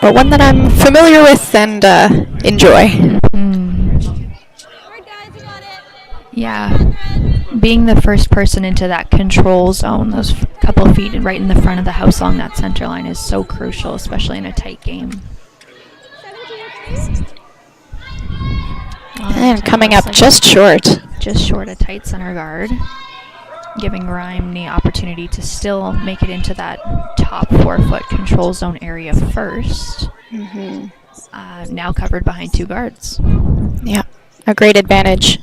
but one that I'm familiar with and enjoy. Yeah, being the first person into that control zone, those couple feet right in the front of the house along that center line is so crucial, especially in a tight game. And coming up just short. Just short a tight center guard, giving Rhyme the opportunity to still make it into that top 4-foot control zone area first. Now covered behind 2 guards. Yeah, a great advantage.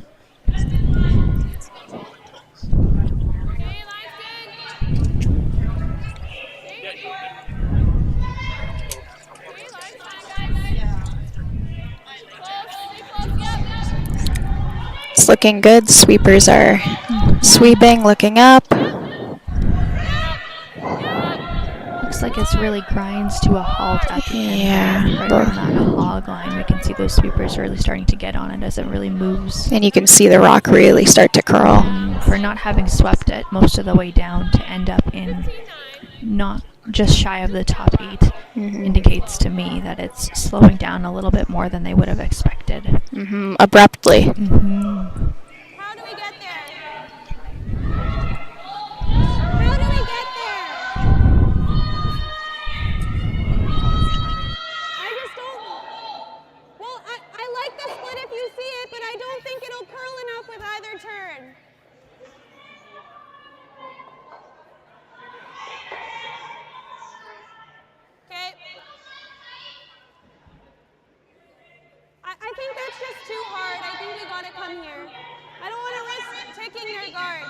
It's looking good. Sweepers are sweeping, looking up. Looks like it's really grinds to a halt at the end. Yeah. Right on that hog line, we can see those sweepers really starting to get on it as it really moves. And you can see the rock really start to curl. For not having swept it most of the way down to end up in not just shy of the top 8 indicates to me that it's slowing down a little bit more than they would have expected. Abruptly. How do we get there? How do we get there? I just don't. Well, I like the split if you see it, but I don't think it'll curl enough with either turn. Okay. I think that's just too hard. I think we gotta come here. I don't want to risk taking their guard.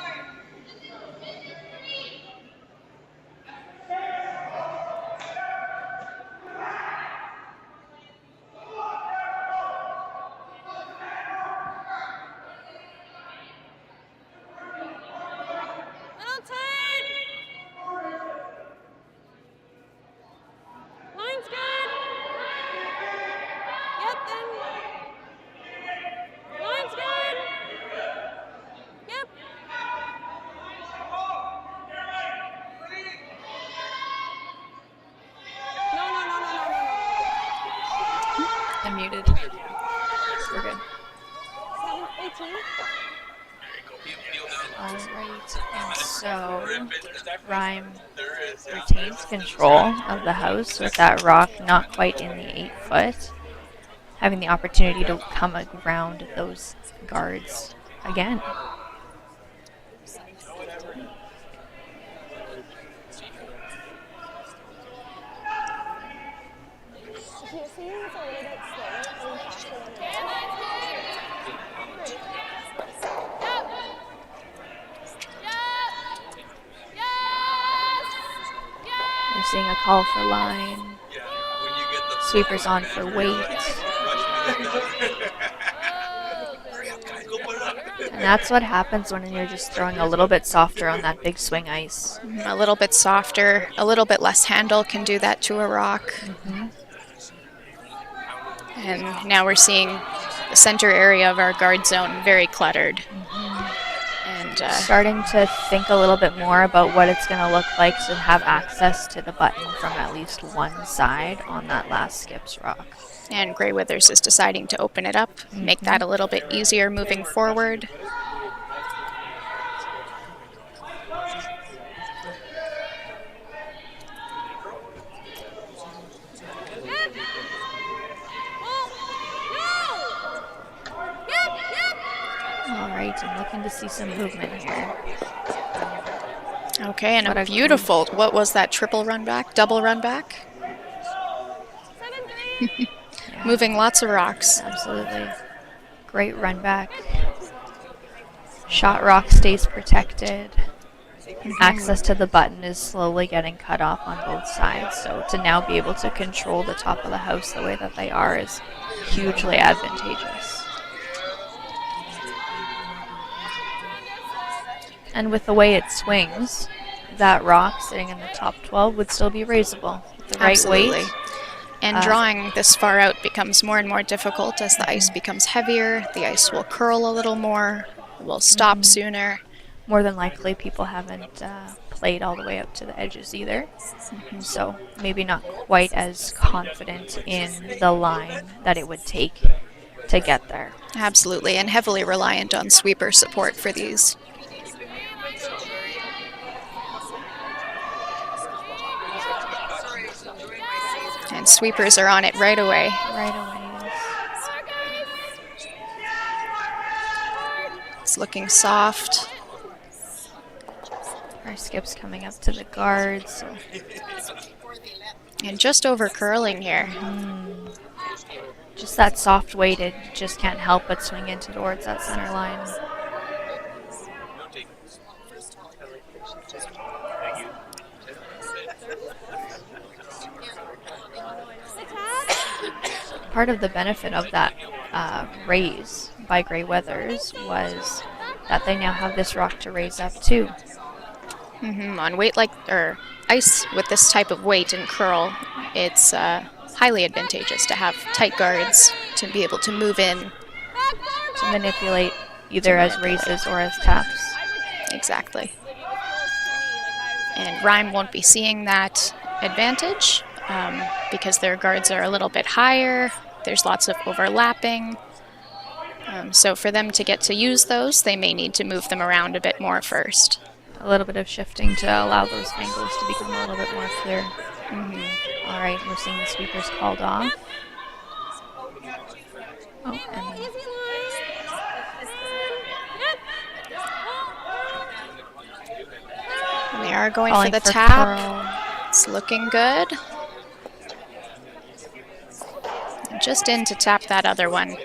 Little turn. Line's good. Yep, then. Line's good. Yep. No. I'm muted. We're good. 18. Alright, and so Rhyme retains control of the house with that rock not quite in the 8 foot, having the opportunity to come around those guards again. We're seeing a call for line. Sweepers on for weight. And that's what happens when you're just throwing a little bit softer on that big swing ice. A little bit softer, a little bit less handle can do that to a rock. And now we're seeing the center area of our guard zone very cluttered. And starting to think a little bit more about what it's going to look like to have access to the button from at least one side on that last skips rock. And Greyweathers is deciding to open it up, make that a little bit easier moving forward. Alright, I'm looking to see some movement here. Okay, and a beautiful, what was that, triple run back, double run back? 7-3. Moving lots of rocks. Absolutely. Great run back. Shot rock stays protected. Access to the button is slowly getting cut off on both sides, so to now be able to control the top of the house the way that they are is hugely advantageous. And with the way it swings, that rock sitting in the top 12 would still be raisable. With the right Absolutely. weight. And drawing this far out becomes more and more difficult as the ice becomes heavier. The ice will curl a little more, will stop sooner. More than likely, people haven't played all the way up to the edges either. So maybe not quite as confident in the line that it would take to get there. Absolutely, and heavily reliant on sweeper support for these. And sweepers are on it right away. Right away. It's looking soft. Our skip's coming up to the guards. So. And just over curling here. Just that soft weight, it just can't help but swing into towards that center line. Part of the benefit of that raise by Grey Weathers was that they now have this rock to raise up too. On weight or ice with this type of weight and curl, it's highly advantageous to have tight guards to be able to move in. To manipulate either as raises or as taps. Exactly. And Rhyme won't be seeing that advantage because their guards are a little bit higher. There's lots of overlapping. So for them to get to use those, they may need to move them around a bit more first. A little bit of shifting to allow those angles to become a little bit more clear. All right, we're seeing the sweepers called off. Oh, and And they are going Calling for the for tap. curl. It's looking good. And just in to tap that other one.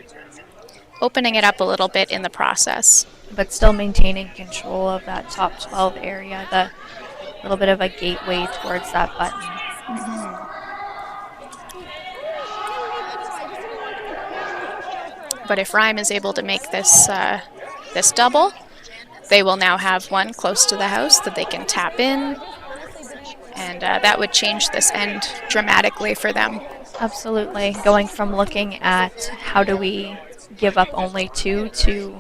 Opening it up a little bit in the process. But still maintaining control of that top 12 area, the little bit of a gateway towards that button. But if Rhyme is able to make this this double, they will now have one close to the house that they can tap in, and that would change this end dramatically for them. Absolutely. Going from looking at how do we give up only 2 to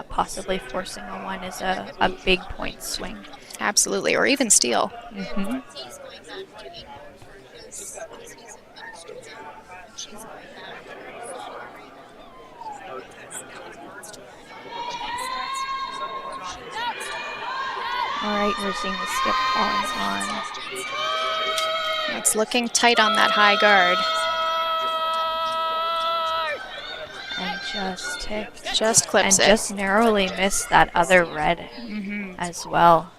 possibly forcing a 1 is a big point swing. Absolutely, or even steal. All right, we're seeing the skip calling on. It's looking tight on that high guard. And just tipped. Just clips and it. Just narrowly missed that other red as well.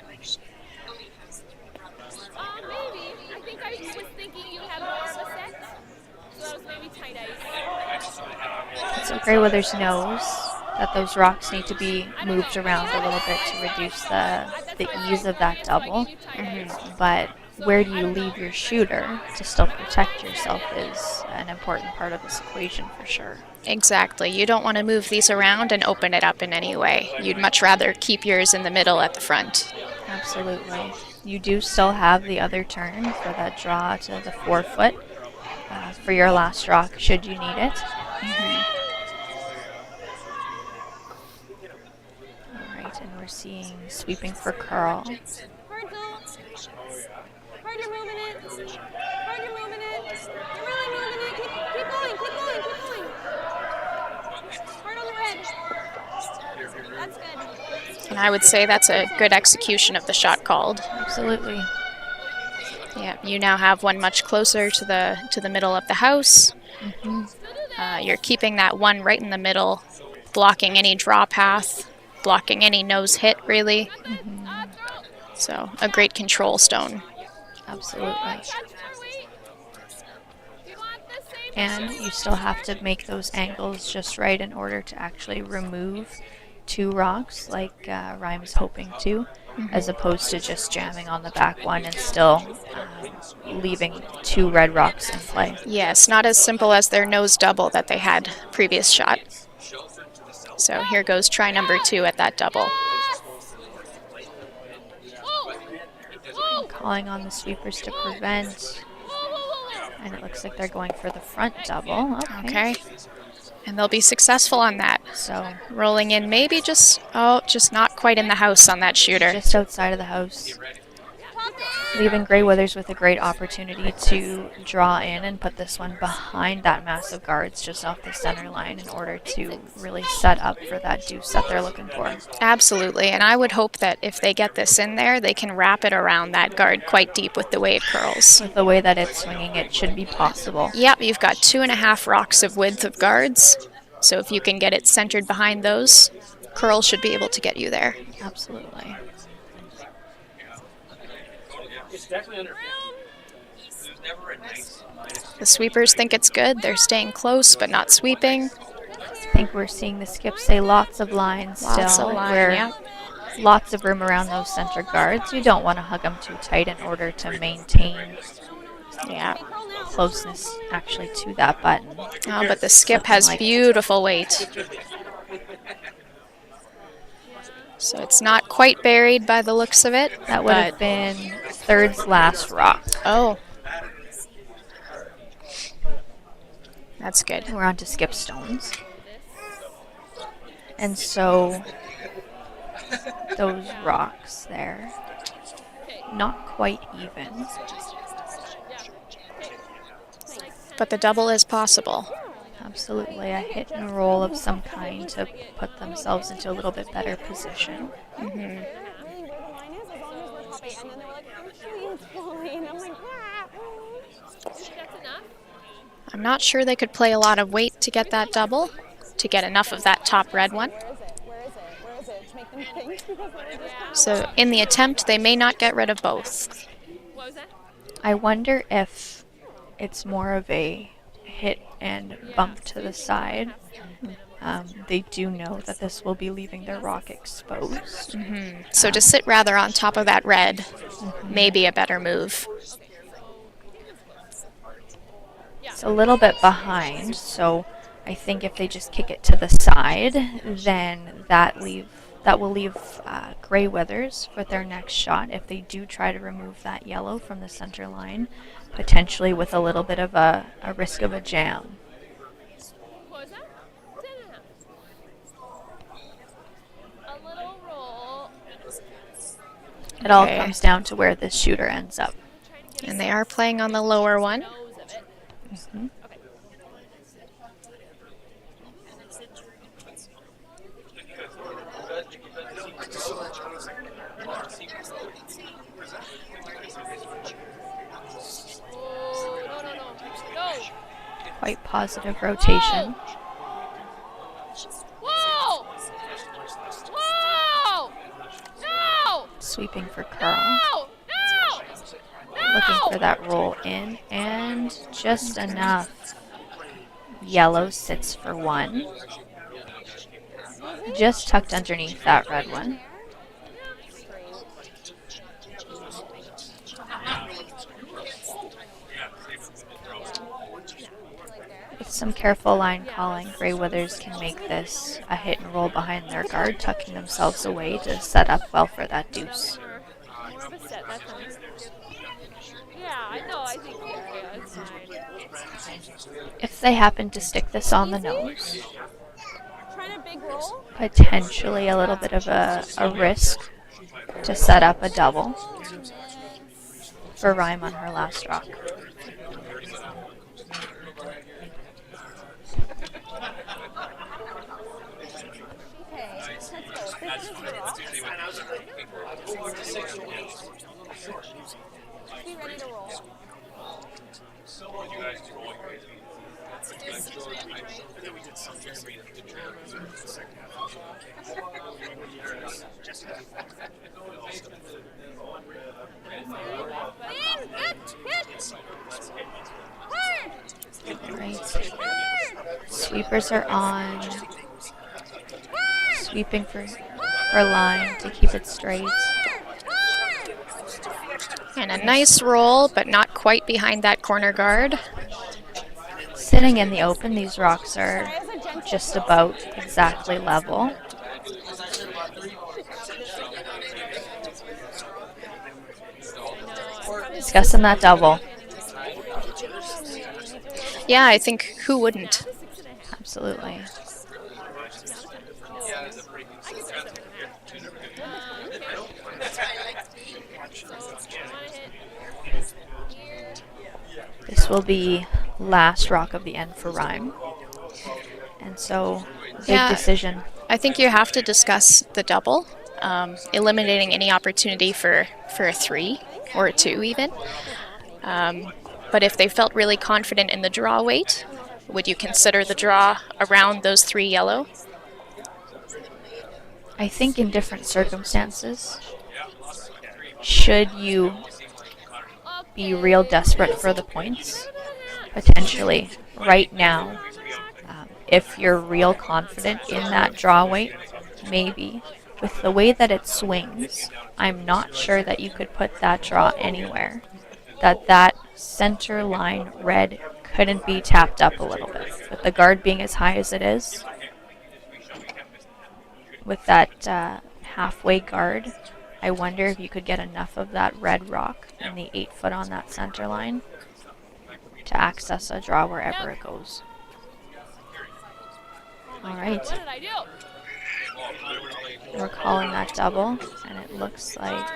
Maybe. I think I was thinking you had more of a set. So that was maybe tight ice. So Grey Weathers knows that those rocks need to be moved around a little bit to reduce the ease of that double. But where do you leave your shooter to still protect yourself is an important part of this equation for sure. Exactly. You don't want to move these around and open it up in any way. You'd much rather keep yours in the middle at the front. Absolutely. You do still have the other turn for that draw to the 4 foot for your last rock should you need it. All right, and we're seeing sweeping for curl. Hard, you're moving it. Hard, you're moving it. You're really moving it. Keep going, keep going, keep going. Hard on the red. That's good. And I would say that's a good execution of the shot called. Absolutely. Yeah, you now have one much closer to the middle of the house. You're keeping that one right in the middle, blocking any draw path, blocking any nose hit, really. So, a great control stone. Absolutely. And you still have to make those angles just right in order to actually remove 2 rocks like Rhyme's hoping to, as opposed to just jamming on the back one and still leaving 2 red rocks in play. Yes, not as simple as their nose double that they had previous shot. So here goes try number 2 at that double. Calling on the sweepers to prevent, and it looks like they're going for the front double. Okay. And they'll be successful on that. So rolling in maybe just not quite in the house on that shooter. Just outside of the house. Leaving Greyweathers with a great opportunity to draw in and put this one behind that massive guards just off the center line in order to really set up for that deuce that they're looking for. Absolutely, and I would hope that if they get this in there, they can wrap it around that guard quite deep with the way it curls. With the way that it's swinging, it should be possible. Yep, you've got 2.5 rocks of width of guards, so if you can get it centered behind those, curl should be able to get you there. Absolutely. The sweepers think it's good. They're staying close, but not sweeping. I think we're seeing the skip say lots of lines still. Lots of room around those center guards. You don't want to hug them too tight in order to maintain closeness actually to that button. Oh, but the skip has beautiful weight. So it's not quite buried by the looks of it. That would have been third's last rock. Oh. That's good. We're on to skip stones. And so those rocks there, not quite even. But the double is possible. Absolutely, a hit and roll of some kind to put themselves into a little bit better position. I'm not sure they could play a lot of weight to get that double, to get enough of that top red one. So in the attempt, they may not get rid of both. I wonder if it's more of a hit and bump to the side. They do know that this will be leaving their rock exposed. So to sit rather on top of that red may be a better move. It's a little bit behind, so I think if they just kick it to the side, then that will leave Greyweathers for their next shot if they do try to remove that yellow from the center line, potentially with a little bit of a risk of a jam. It all comes down to where this shooter ends up. And they are playing on the lower one. Quite positive rotation. Whoa! Whoa! No! Sweeping for Carl. No! No! Looking for that roll in, and just enough. Yellow sits for one. Just tucked underneath that red one. With some careful line calling, Greyweathers can make this a hit and roll behind their guard, tucking themselves away to set up well for that deuce. If they happen to stick this on the nose, potentially a little bit of a risk to set up a double for Rhyme on her last rock. Be ready to roll. Right. Sweepers are on. Sweeping for line to keep it straight. And a nice roll, but not quite behind that corner guard. Sitting in the open, these rocks are just about exactly level. Discussing that double. Yeah, I think who wouldn't? Absolutely. This will be last rock of the end for Rhyme. And so, big decision. I think you have to discuss the double, eliminating any opportunity for a 3 or a 2 even. But if they felt really confident in the draw weight, would you consider the draw around those 3 yellow? I think in different circumstances, should you be real desperate for the points? Potentially. Right now, if you're real confident in that draw weight, maybe. With the way that it swings, I'm not sure that you could put that draw anywhere. That center line red couldn't be tapped up a little bit. With the guard being as high as it is, with that halfway guard, I wonder if you could get enough of that red rock in the 8 foot on that center line to access a draw wherever it goes. All right. We're calling that double, and it looks like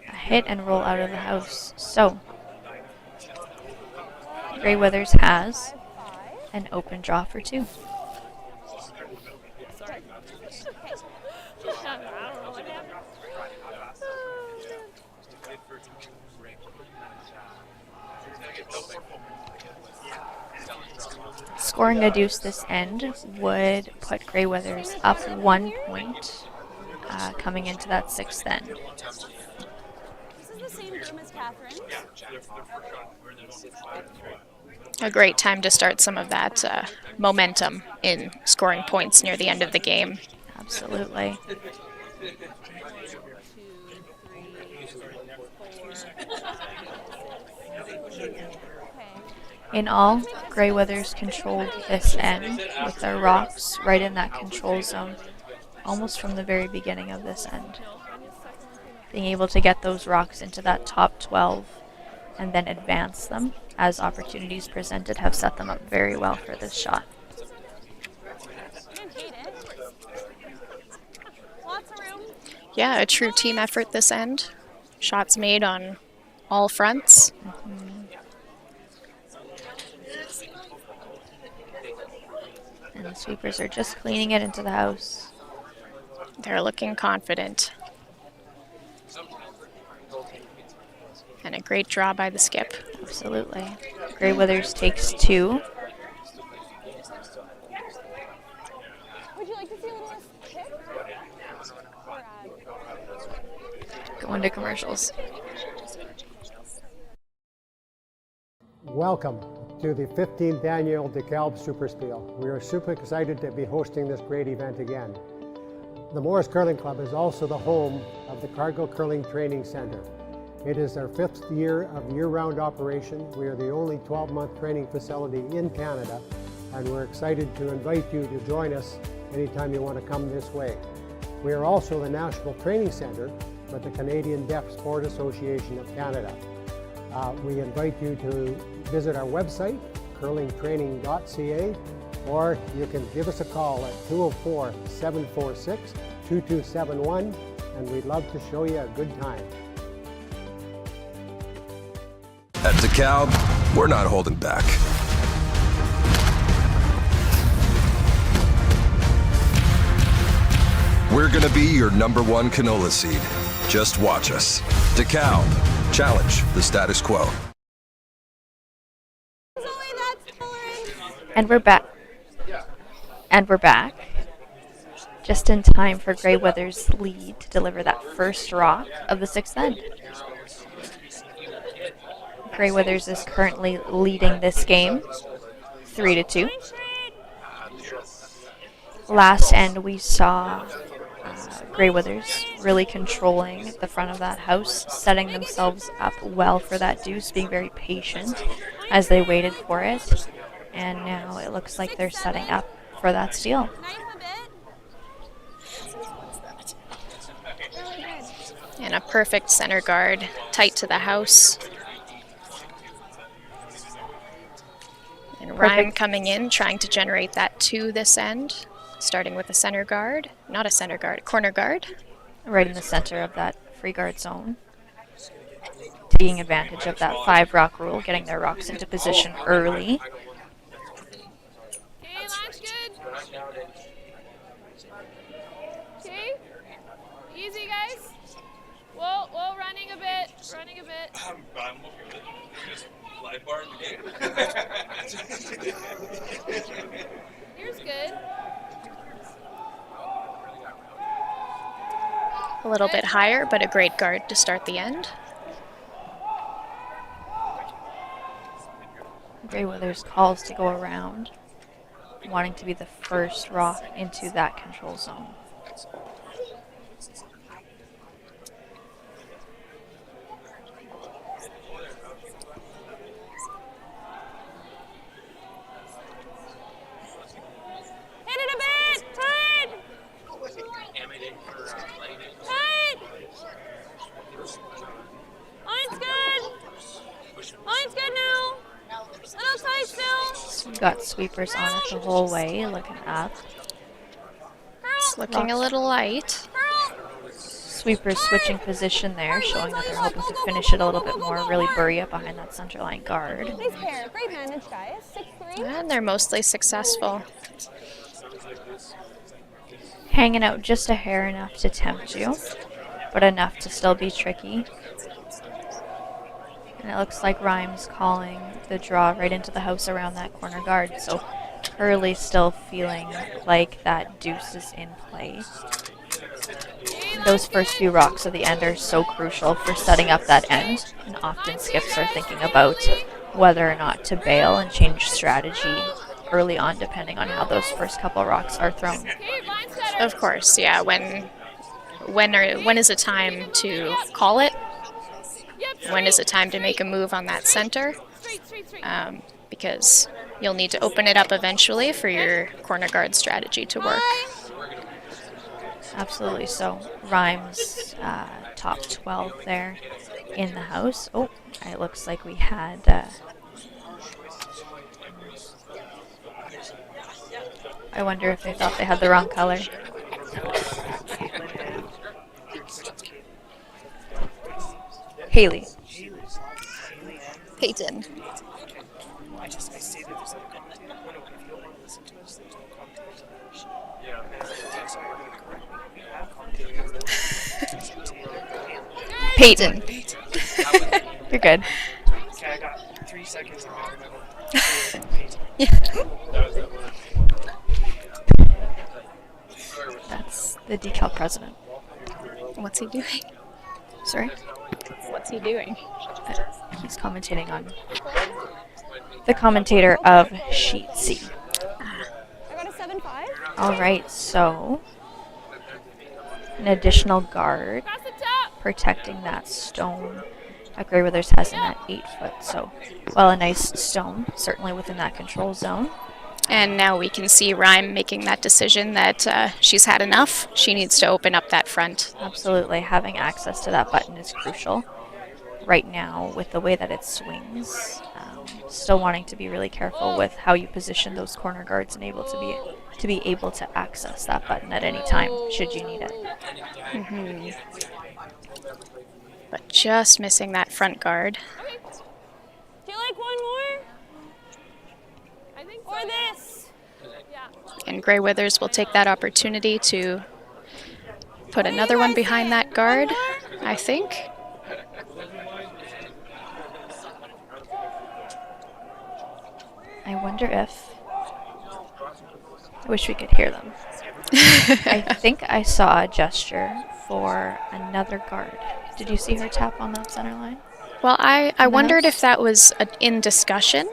a hit and roll out of the house. So, Grey Withers has an open draw for 2. Scoring a deuce this end would put Grey Withers up 1 point coming into that 6th end. This is the same room as Catherine's. A great time to start some of that momentum in scoring points near the end of the game. Absolutely. In all, Grey Withers controlled this end with their rocks right in that control zone, almost from the very beginning of this end. Being able to get those rocks into that top 12 and then advance them as opportunities presented have set them up very well for this shot. Yeah, a true team effort this end. Shots made on all fronts. And the sweepers are just cleaning it into the house. They're looking confident. And a great draw by the skip. Absolutely. Grey Withers takes 2. Would you like to see a little pick? Going to commercials. Welcome to the 15th annual Dekalb SuperSpiel. We are super excited to be hosting this great event again. The Morris Curling Club is also the home of the Cargill Curling Training Center. It is our 5th year of year-round operation. We are the only 12-month training facility in Canada, and we're excited to invite you to join us anytime you want to come this way. We are also the National Training Center with the Canadian Deaf Sport Association of Canada. We invite you to visit our website, curlingtraining.ca, or you can give us a call at 204-746-2271, and we'd love to show you a good time. At Dekalb, we're not holding back. We're gonna be your #1 canola seed. Just watch us. Dekalb, challenge the status quo. And we're back. And we're back. Just in time for Grey Withers' lead to deliver that first rock of the 6th end. Grey Withers is currently leading this game 3-2. Last end, we saw Grey Withers really controlling the front of that house, setting themselves up well for that deuce, being very patient as they waited for it. And now it looks like they're setting up for that steal. And a perfect center guard, tight to the house. And Rhyme coming in, trying to generate that 2 this end, starting with a center guard. Not a center guard, a corner guard. Right in the center of that free guard zone. Taking advantage of that 5 rock rule, getting their rocks into position early. Okay, launch good. Okay. Easy, guys. Whoa, whoa, running a bit. Running a bit. Here's good. A little bit higher, but a great guard to start the end. Grey Withers calls to go around, wanting to be the first rock into that control zone. Hit it a bit! Tight! Tight! Line's good! Line's good now! Little tight still! We've got sweepers on it the whole way, looking up. It's looking a little light. Sweepers switching position there, showing that they're hoping to finish it a little bit more, really bury it behind that centerline guard. Nice pair. Great manage, guys. 6-3. And they're mostly successful. Hanging out just a hair enough to tempt you, but enough to still be tricky. And it looks like Rhyme's calling the draw right into the house around that corner guard, so Hurley still feeling like that deuce is in play. Those first few rocks of the end are so crucial for setting up that end, and often skips are thinking about whether or not to bail and change strategy early on depending on how those first couple rocks are thrown. Of course, yeah. When is it time to call it? When is it time to make a move on that center? Because you'll need to open it up eventually for your corner guard strategy to work. Absolutely. So Rhymes top 12 there in the house. Oh, it looks like we had... I wonder if they thought they had the wrong color. Haley. Peyton. Peyton. You're good. Okay, I got 3 seconds. Yeah. That's the Dekalb president. What's he doing? Sorry? What's he doing? He's commentating on the commentator of Sheet C. I got a 7-5. All right, so an additional guard protecting that stone that Grey Withers has in that 8 foot. So, well, a nice stone, certainly within that control zone. And now we can see Rhyme making that decision that she's had enough. She needs to open up that front. Absolutely. Having access to that button is crucial. Right now, with the way that it swings, still wanting to be really careful with how you position those corner guards and able to be able to access that button at any time, should you need it. Mm-hmm. But just missing that front guard. Do you like one more? I think Or this? Yeah. And Grey Withers will take that opportunity to put another one behind that guard, I think. I wonder if... I wish we could hear them. I think I saw a gesture for another guard. Did you see her tap on that center line? Well, I wondered if that was in discussion.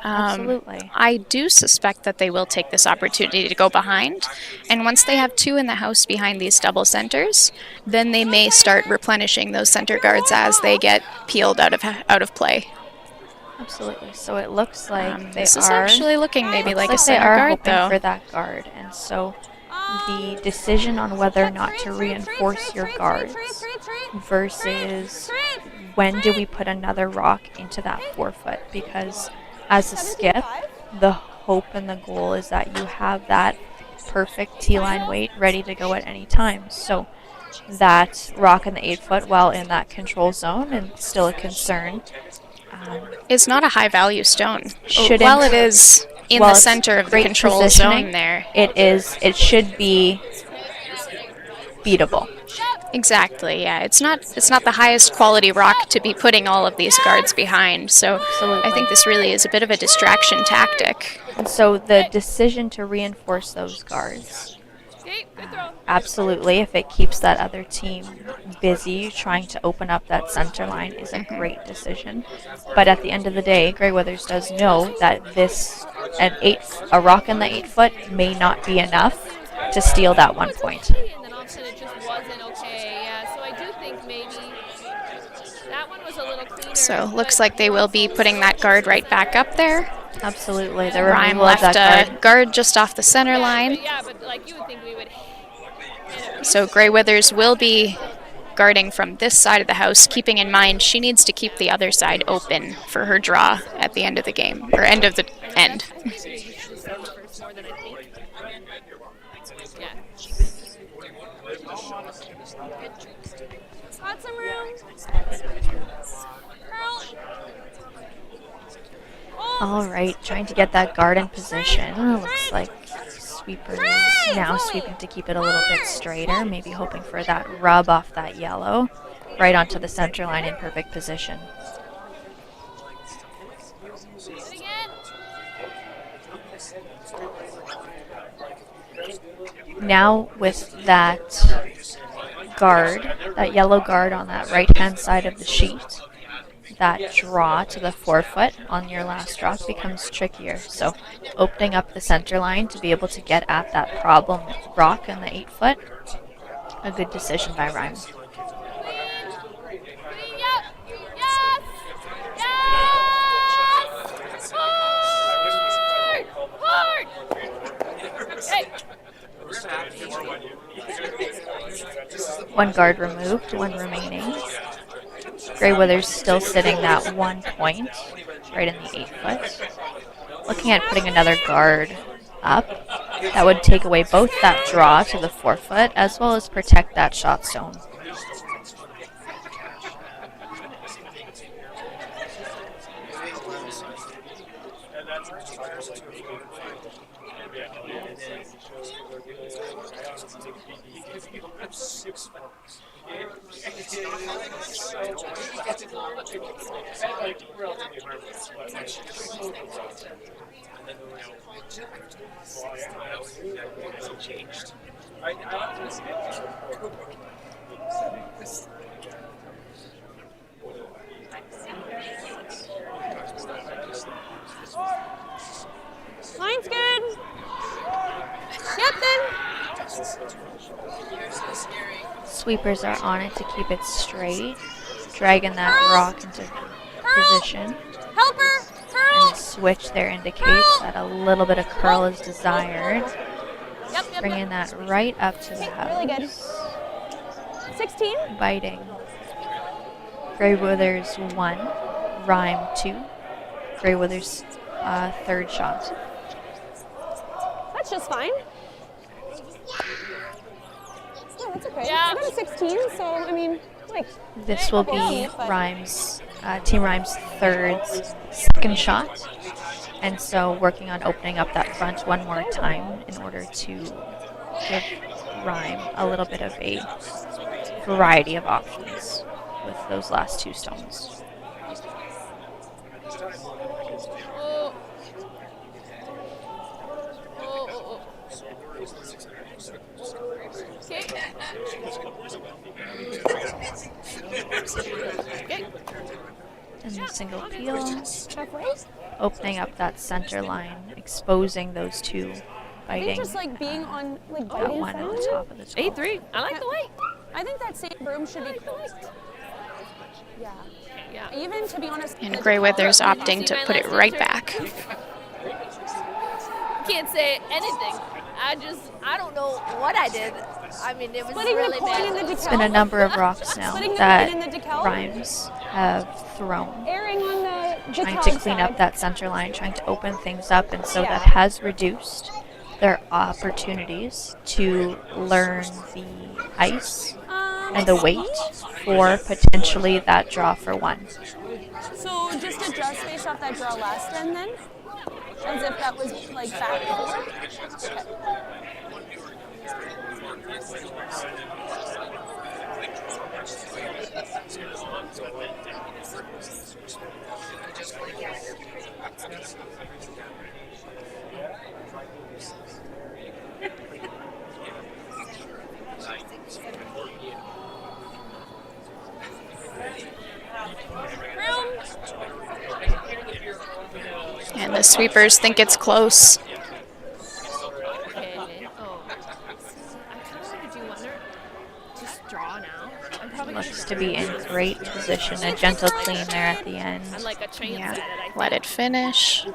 Absolutely. I do suspect that they will take this opportunity to go behind, and once they have 2 in the house behind these double centers, then they may start replenishing those center guards as they get peeled out of play. Absolutely. So it looks like this is actually looking maybe like a they center are guard, hoping though. for that guard, and so the decision on whether or not to reinforce your guards versus when do we put another rock into that 4-foot, because as a skip, the hope and the goal is that you have that perfect T-line weight ready to go at any time. So that rock in the 8-foot, while in that control zone and still a concern, It's not a high-value stone. Shouldn't, While it is in while the it's center of the great control positioning, zone there. it should be beatable. Exactly, yeah. It's not the highest quality rock to be putting all of these guards behind, so I think this really is a bit of a distraction tactic. And so the decision to reinforce those guards, absolutely, if it keeps that other team busy trying to open up that center line, is a great decision. But at the end of the day, Greyweathers does know that a rock in the 8-foot may not be enough to steal that 1 point. And then all of a sudden it just wasn't okay. Yeah, so I do think maybe that one was a little cleaner. So looks like they will be putting that guard right back up there. Absolutely. The Rhyme removal of left that a guard just off the center line. Yeah, but like you would think we would. So Greyweathers will be guarding from this side of the house, keeping in mind she needs to keep the other side open for her draw at the end of the game, or end of the end. Got some room. All right, trying to get that guard in position. Looks like Sweeper is now sweeping to keep it a little bit straighter, maybe hoping for that rub off that yellow, right onto the center line in perfect position. Now with that guard, that yellow guard on that right-hand side of the sheet, that draw to the 4-foot on your last drop becomes trickier. So opening up the center line to be able to get at that problem rock in the 8-foot, a good decision by Rhyme. One guard removed, one remaining. Greyweathers still sitting that 1 point, right in the 8-foot. Looking at putting another guard up, that would take away both that draw to the 4-foot as well as protect that shot zone. Line's good. Yep, then. Sweepers are on it to keep it straight, dragging that rock into position. Helper, And the switch there indicates that a little bit of curl is desired. Bringing that right up to the house. Really good. 16. Biting. Greyweathers 1, Rhyme 2. Greyweathers third shot. That's just fine. Yeah, that's okay. Yeah. I got a 16, so I mean, like. This will be Rhyme's, Team Rhyme's second shot. And so working on opening up that front one more time in order to give Rhyme a little bit of a variety of options with those last 2 stones. Okay. And the single peel, opening up that center line, exposing those two I biting. think just like being on like That biting one on sound. the top of the 8-3. I like the weight. I think that same broom should be closed. Yeah. Yeah. Even to be honest. And Greyweather's opting to put it right back. Can't say anything. I don't know what I did. I mean, it was really bad. It's been a number of rocks now that Rhymes have thrown, Airing on the trying Dekalb to clean up side. that center line, trying to open things up, and so Yeah. that has reduced their opportunities to learn the ice and the weight for potentially that draw for one. So just adjust based off that draw last end then? As if that was like back four? And the sweepers think it's close. Okay. Oh. I kind of want to do one. Just draw now. I'm probably Looks to be in great position. A gentle clean there at the end. I'm like a chance Yeah. at it, I think. Let it finish.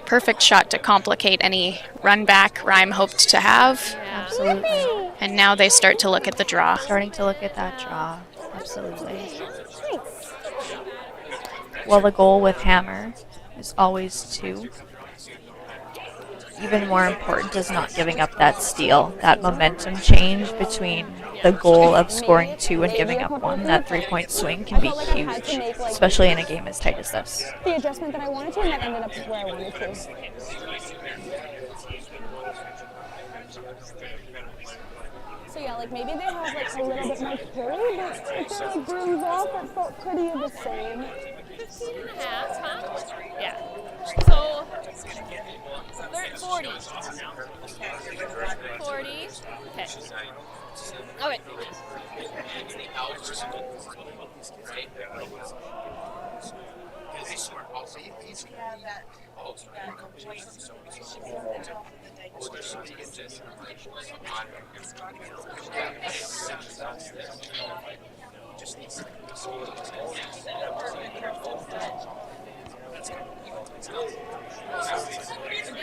Perfect shot to complicate any run back Rhyme hoped to have. Absolutely. And now they start to look at the draw. Starting to look at that draw. Absolutely. Well, the goal with Hammer is always to. Even more important is not giving up that steal. That momentum change between the goal of scoring 2 and giving up 1. That 3-point swing can be huge, especially in a game as tight as this. The adjustment that I wanted to, and that ended up where I wanted to. So yeah, like maybe they have like a little bit more carry, but if they're like brooms off, it felt pretty the same. 15 and a half, huh? Yeah. So, 40. 40. Okay. Okay.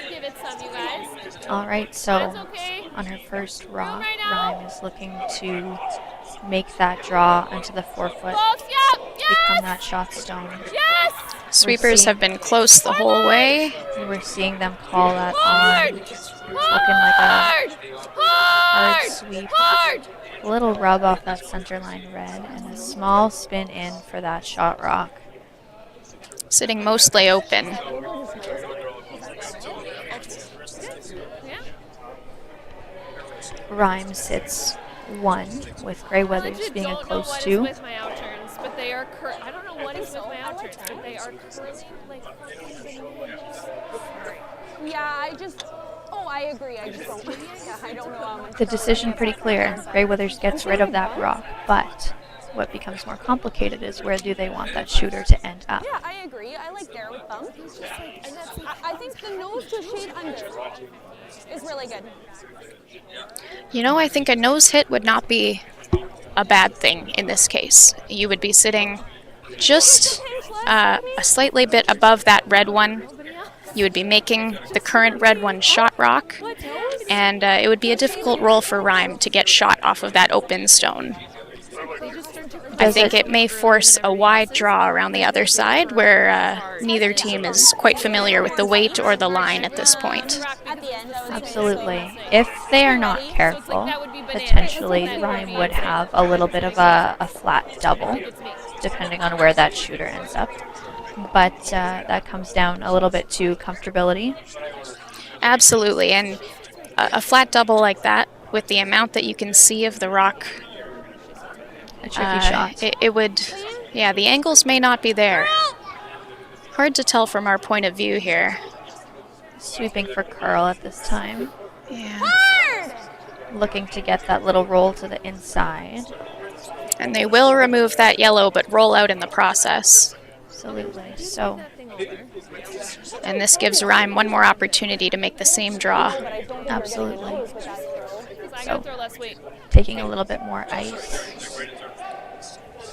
Give it some, you guys. All right, so That's okay. on her first rock, Rhyme is looking to make that draw into the forefoot, become that shot stone. Yes! Sweepers have been close the whole way. We're seeing them call that on. It's looking like a hard sweep. A little rub off that center line red and a small spin in for that shot rock. Sitting mostly open. Rhyme sits 1 with Greyweather's being a close 2. With my out turns, but they are I don't know what is with my out turns, but they are curling like fucking bananas. Yeah, I agree. I just don't. Yeah, I don't know how much. The decision pretty clear. Greyweather's gets rid of that rock, but what becomes more complicated is where do they want that shooter to end up? Yeah, I agree. I like there with them. I think the nose to shade under is really good. You know, I think a nose hit would not be a bad thing in this case. You would be sitting just a slightly bit above that red one. You would be making the current red one shot rock, and it would be a difficult roll for Rhyme to get shot off of that open stone. I think it may force a wide draw around the other side where neither team is quite familiar with the weight or the line at this point. Absolutely. If they are not careful, potentially Rhyme would have a little bit of a flat double, depending on where that shooter ends up. But that comes down a little bit to comfortability. Absolutely, and a flat double like that, with the amount that you can see of the rock, a tricky shot. It would, yeah, the angles may not be there. Hard to tell from our point of view here. Sweeping for curl at this time. Yeah. Looking to get that little roll to the inside. And they will remove that yellow, but roll out in the process. Absolutely. So, And this gives Rhyme one more opportunity to make the same draw. absolutely. I So, gotta throw less weight. taking a little bit more ice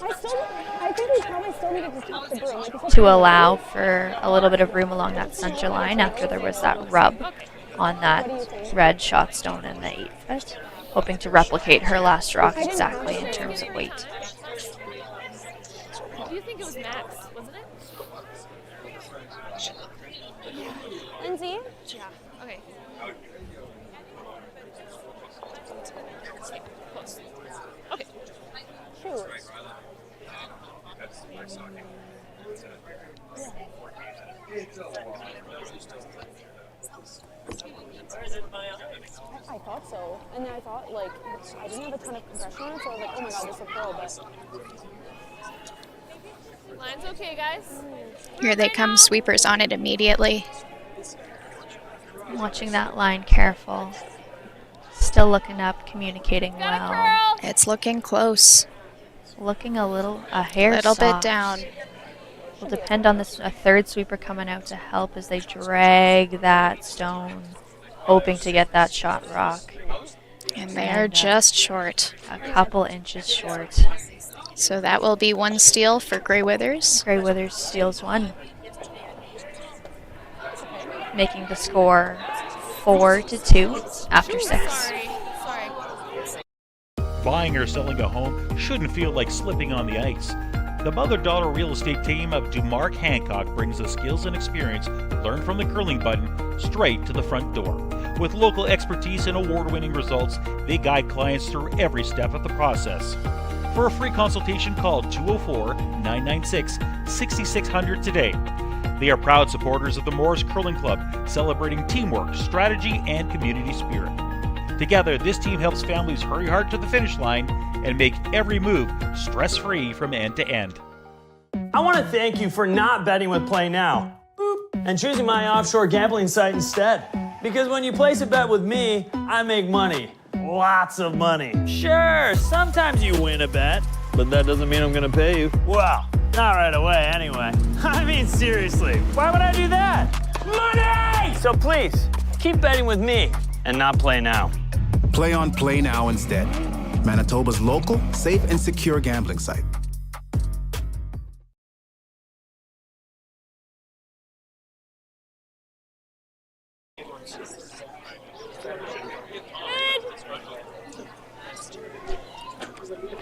I think we probably still needed to tap the broom. Like, to allow for a little bit of room along that center line after there was that rub on that red shot stone in the 8-foot. Hoping to replicate her last rock exactly in terms of weight. Do you think it was Max, wasn't it? Lindsay? Yeah. Okay. Close. Okay. Shoot. I thought so. And then I thought, like, I didn't have a ton of compression on it, so I was like, oh my god, this will curl, but... Line's okay, guys. Here they come, sweepers on it immediately. Watching that line careful. Still looking up, communicating well. It's looking close. Looking a hair Little bit soft. down. Will depend on a third sweeper coming out to help as they drag that stone, hoping to get that shot rock. And they are just short. A couple inches short. So that will be one steal for Grey Withers. Grey Withers steals one. Making the score 4-2 after 6. Sorry. Buying or selling a home shouldn't feel like slipping on the ice. The mother-daughter real estate team of DuMark Hancock brings the skills and experience learned from the curling button straight to the front door. With local expertise and award-winning results, they guide clients through every step of the process. For a free consultation, call 204-996-6600 today. They are proud supporters of the Morris Curling Club, celebrating teamwork, strategy, and community spirit. Together, this team helps families hurry hard to the finish line and make every move stress-free from end to end. I want to thank you for not betting with Play Now and choosing my offshore gambling site instead. Because when you place a bet with me, I make money. Lots of money. Sure, sometimes you win a bet, but that doesn't mean I'm going to pay you. Well, not right away anyway. I mean, seriously, why would I do that? Money! So please, keep betting with me and not Play Now. Play on Play Now instead. Manitoba's local, safe, and secure gambling site.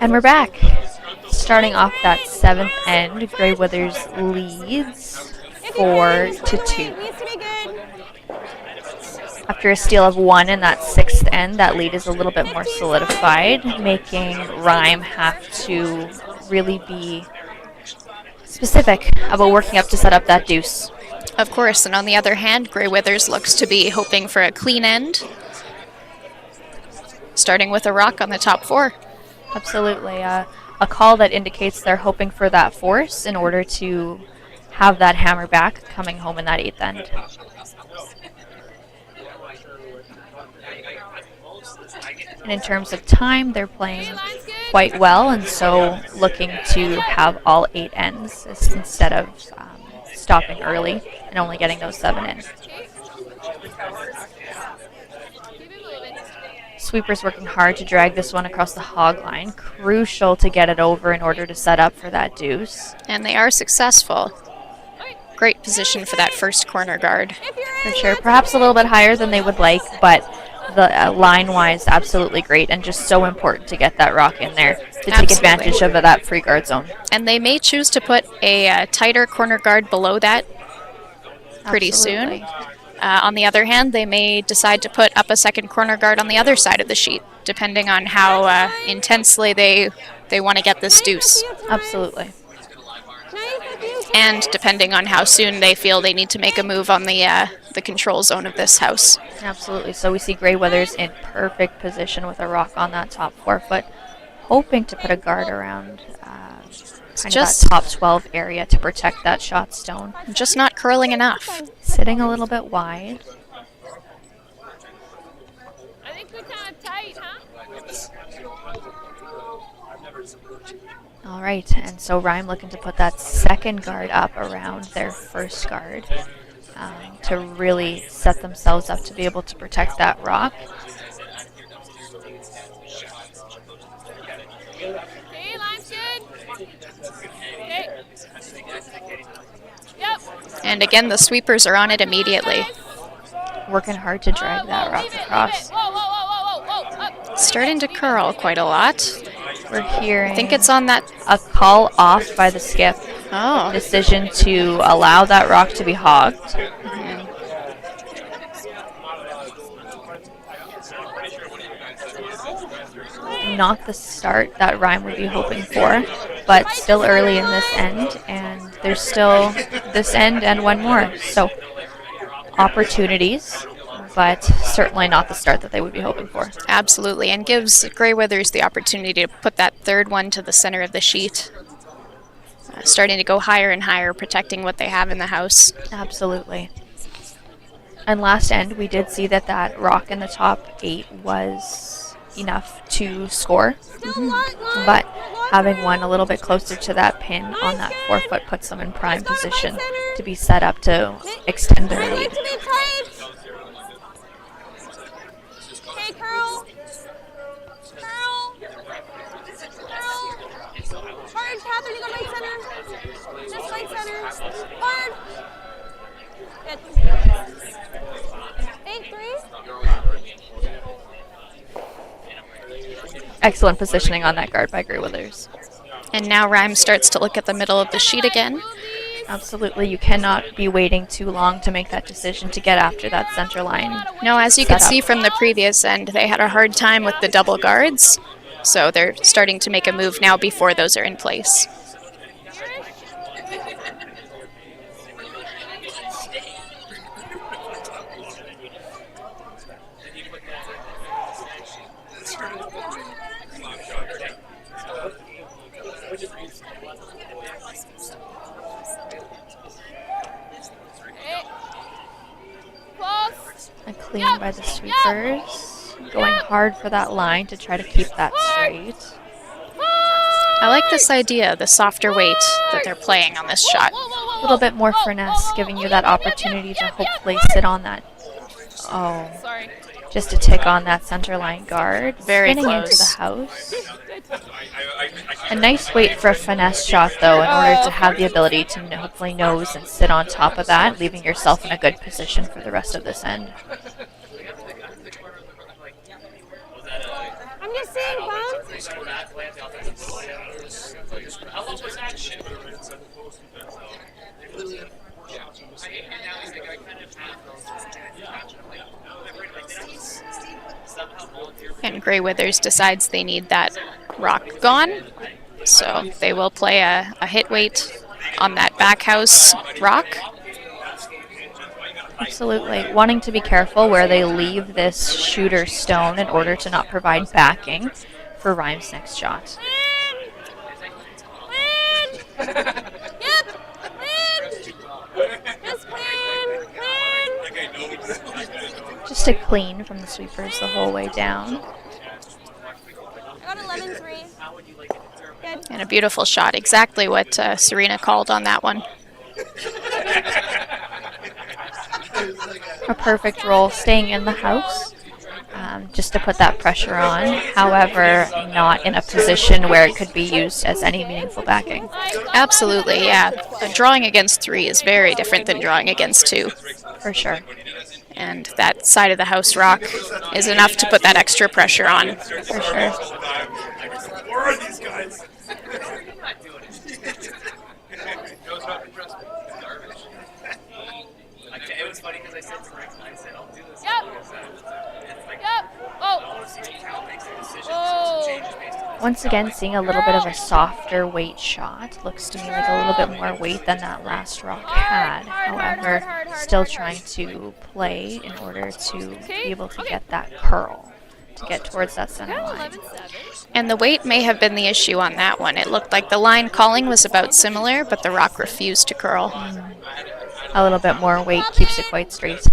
And we're back. Starting off that 7th end, Grey Withers leads 4-2. After a steal of 1 in that 6th end, that lead is a little bit more solidified, making Rhyme have to really be specific about working up to set up that deuce. Of course, and on the other hand, Grey Withers looks to be hoping for a clean end, starting with a rock on the top 4. Absolutely. A call that indicates they're hoping for that force in order to have that hammer back coming home in that 8th end. And in terms of time, they're playing quite well, and so looking to have all 8 ends instead of stopping early and only getting those 7 in. Sweepers working hard to drag this one across the hog line. Crucial to get it over in order to set up for that deuce. And they are successful. Great position for that first corner guard. For sure. Perhaps a little bit higher than they would like, but the line-wise, absolutely great, and just so important to get that rock in there to take advantage of that free guard zone. And they may choose to put a tighter corner guard below that pretty soon. On the other hand, they may decide to put up a second corner guard on the other side of the sheet, depending on how intensely they want to get this deuce. Absolutely. And depending on how soon they feel they need to make a move on the control zone of this house. Absolutely. So we see Grey Withers in perfect position with a rock on that top 4-foot, hoping to put a guard around that top 12 area to protect that shot stone. Just not curling enough. Sitting a little bit wide. I think we're kind of tight, huh? All right, and so Rhyme looking to put that second guard up around their first guard to really set themselves up to be able to protect that rock. Okay, line's good. Okay. Yep. And again, the sweepers are on it immediately. Working hard to drag that rock across. Whoa, whoa, whoa, whoa, whoa, whoa. Up. Starting to curl quite a lot. We're hearing I think it's on that. a call off by the skip. Oh. Decision to allow that rock to be hogged. Not the start that Rhyme would be hoping for, but still early in this end, and there's still this end and one more. So opportunities, but certainly not the start that they would be hoping for. Absolutely, and gives Grey Withers the opportunity to put that third one to the center of the sheet. Starting to go higher and higher, protecting what they have in the house. Absolutely. And last end, we did see that that rock in the top 8 was enough to score, but having one a little bit closer to that pin on that 4-foot puts them in prime position to be set up to extend their lead. Okay, curl. Curl. Curl. Hard, Catherine, you go right center. Just right center. Hard. Good. 8-3. Excellent positioning on that guard by Grey Withers. And now Rhyme starts to look at the middle of the sheet again. Absolutely, you cannot be waiting too long to make that decision to get after that center line. No, as you could see from the previous end, they had a hard time with the double guards. So they're starting to make a move now before those are in place. A clean by the sweepers. Going hard for that line to try to keep that straight. I like this idea, the softer weight that they're playing on this shot. A little bit more finesse, giving you that opportunity to hopefully sit on that. Oh, just to tick on that center line guard. Very spinning into close. the house. A nice weight for a finesse shot, though, in order to have the ability to hopefully nose and sit on top of that, leaving yourself in a good position for the rest of this end. I'm just saying, Bob. And Grey Withers decides they need that rock gone. So they will play a hit weight on that back house rock. Absolutely. Wanting to be careful where they leave this shooter stone in order to not provide backing for Rhyme's next shot. Just a clean from the sweepers the whole way down. I got 11-3. Good. And a beautiful shot. Exactly what Serena called on that one. A perfect roll, staying in the house, just to put that pressure on. However, not in a position where it could be used as any meaningful backing. Absolutely, yeah. Drawing against 3 is very different than drawing against 2. For sure. And that side of the house rock is enough to put that extra pressure on. For sure. Where are these guys? It was funny because I said I'll do this. Once again, seeing a little bit of a softer weight shot. Looks to me like a little bit more weight than that last rock had. However, still trying to play in order to be able to get that curl, to get towards that center line. And the weight may have been the issue on that one. It looked like the line calling was about similar, but the rock refused to curl. A little bit more weight keeps it quite straight.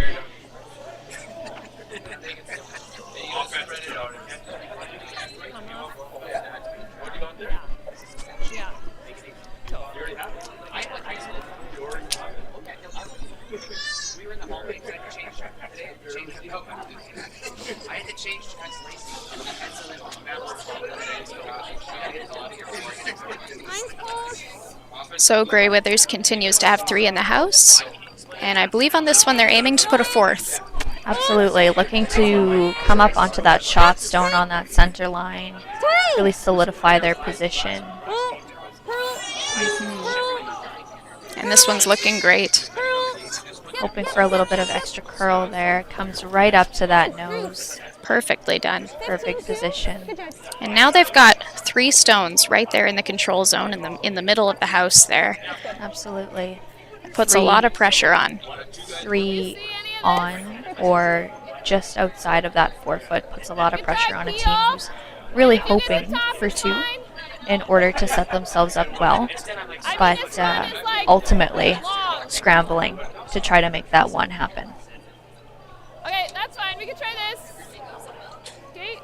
So Greyweathers continues to have 3 in the house. And I believe on this one they're aiming to put a 4th. Absolutely. Looking to come up onto that shot stone on that center line. Really solidify their position. And this one's looking great. Hoping for a little bit of extra curl there. Comes right up to that nose. Perfectly done. Perfect position. And now they've got 3 stones right there in the control zone in the middle of the house there. Absolutely. It puts a lot of pressure on. 3 on or just outside of that 4 foot puts a lot of pressure on a team who's really hoping for 2 in order to set themselves up well, but ultimately scrambling to try to make that 1 happen. Okay, that's fine. We can try this. Okay.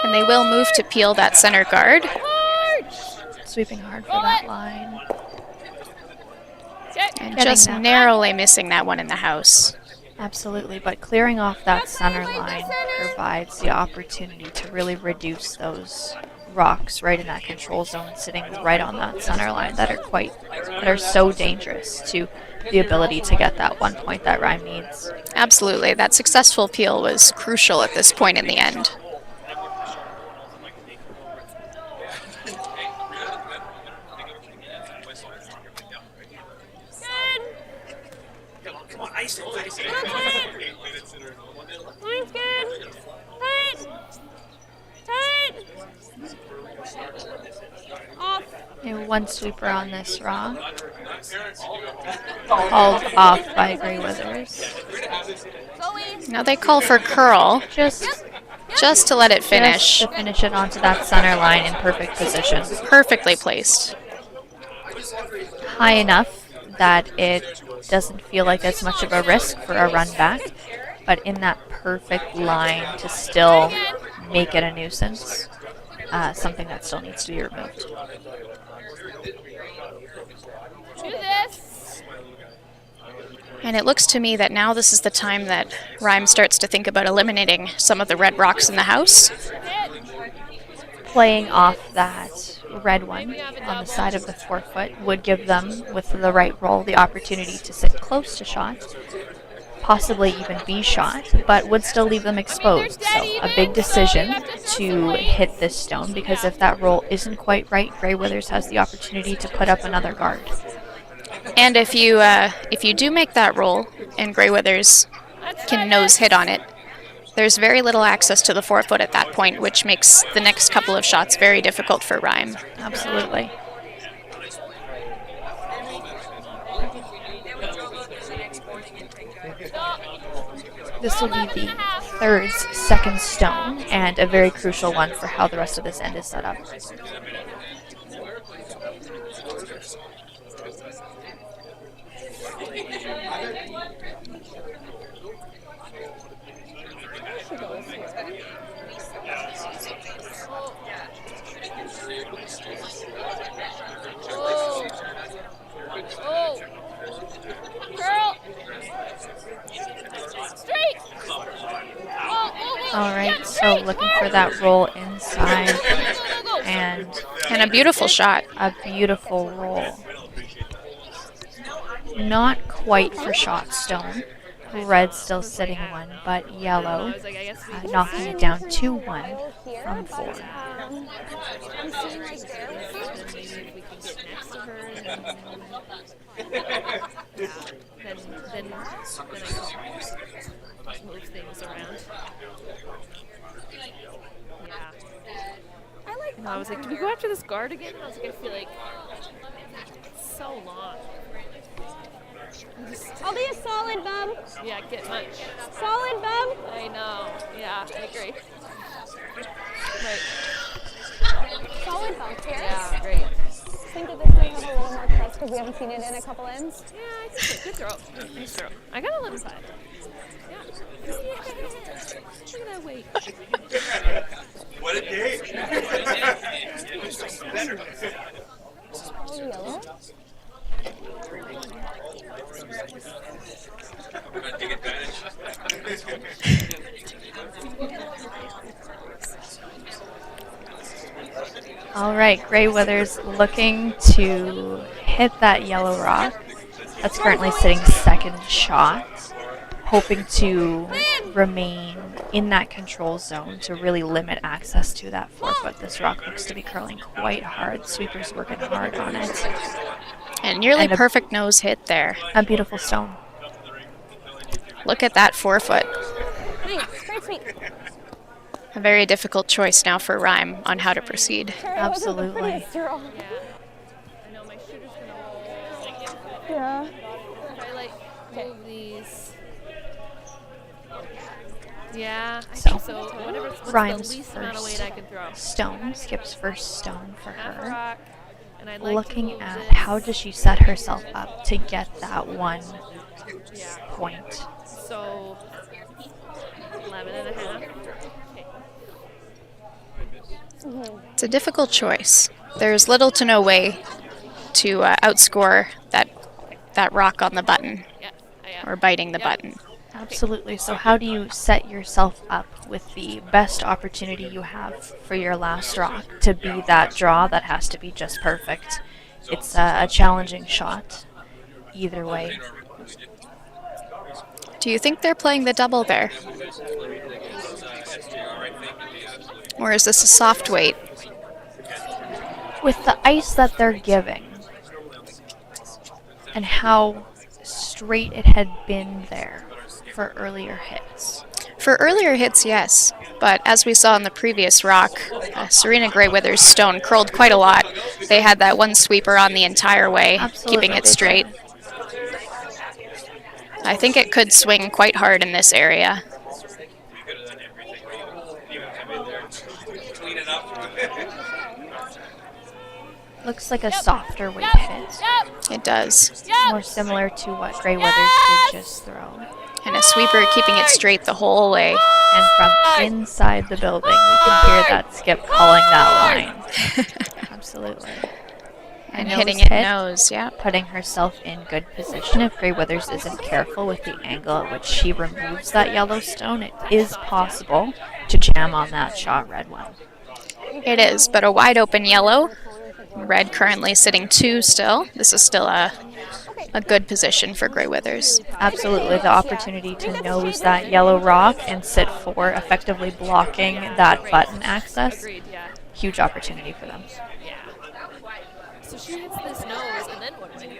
And they will move to peel that center guard. Sweeping hard for that line. And just narrowly missing that one in the house. Absolutely, but clearing off that center line provides the opportunity to really reduce those rocks right in that control zone, sitting right on that center line that are so dangerous to the ability to get that 1 point that Rhyme needs. Absolutely, that successful peel was crucial at this point in the end. Line's good. Tight. Tight. Off. And 1 sweeper on this rock. Called off by Greyweathers. Now they call for curl. Just to let it finish. Just to finish it onto that center line in perfect position. Perfectly placed. High enough that it doesn't feel like as much of a risk for a run back, but in that perfect line to still make it a nuisance, something that still needs to be removed. Do this. And it looks to me that now this is the time that Rhyme starts to think about eliminating some of the red rocks in the house. Playing off that red one on the side of the 4 foot would give them, with the right roll, the opportunity to sit close to shot, possibly even be shot, but would still leave them exposed. So a big decision to hit this stone, because if that roll isn't quite right, Greyweathers has the opportunity to put up another guard. And if you do make that roll and Greyweathers can nose hit on it, there's very little access to the 4 foot at that point, which makes the next couple of shots very difficult for Rhyme. Absolutely. This will be the third second stone, and a very crucial one for how the rest of this end is set up. All right, so looking for that roll inside, and a beautiful shot. A beautiful roll. Not quite for shot stone. Red still sitting 1, but yellow knocking it down 2-1 from 4. Then I move things around. Yeah. I was like, do we go after this guard again? And I was like, I feel like it's so long. I'll be a solid bum. Yeah, get much. Solid bum. I know. Yeah, I agree. Right. Solid bum here. Yeah, great. Think of this one have a little more presence. because we haven't seen it in a couple ends. Yeah, I think so. Good throw. Nice throw. I got 11-5. Yeah. Look at that weight. What a day! Oh, yellow. We're gonna take advantage. All right, Grey Weather's looking to hit that yellow rock. That's currently sitting second shot, hoping to remain in that control zone to really limit access to that 4-foot. This rock looks to be curling quite hard. Sweeper's working hard on it. And nearly And a- perfect nose hit there. A beautiful stone. Look at that 4-foot. Nice, great sweep. A very difficult choice now for Rhyme on how to proceed. Absolutely. Yeah. I know my shooter's gonna roll. Yeah. If I like move these. Yeah, I So, think so. Whatever's what's Rhyme's the least amount of weight first I can throw. stone, Skip's first stone for Half a her. rock, and I'd like Looking to move at this. how does she set herself up to get that 1 Yeah. point. So 11.5. Okay. It's a difficult choice. There's little to no way to outscore that rock on the button or biting the button. Absolutely. So how do you set yourself up with the best opportunity you have for your last rock to be that draw that has to be just perfect? It's a challenging shot either way. Do you think they're playing the double there? Or is this a soft weight? With the ice that they're giving and how straight it had been there for earlier hits. For earlier hits, yes. But as we saw in the previous rock, Serena Greyweather's stone curled quite a lot. They had that one sweeper on the entire way, keeping it straight. I think it could swing quite hard in this area. Looks like a softer weight hit. It does. More similar to what Grey Weathers did just throw. And a sweeper keeping it straight the whole way. And from inside the building, we can hear that Skip calling that line. Absolutely. And A hitting nose it hit, nose, yeah. putting herself in good position. If Grey Weathers isn't careful with the angle at which she removes that yellow stone, it is possible to jam on that shot red one. It is, but a wide open yellow. Red currently sitting 2 still. This is still a good position for Grey Weathers. Absolutely, the opportunity to nose that yellow rock and sit 4, effectively blocking that button access. Agreed, yeah. Huge opportunity for them. Yeah. So she hits this nose, and then what do I do?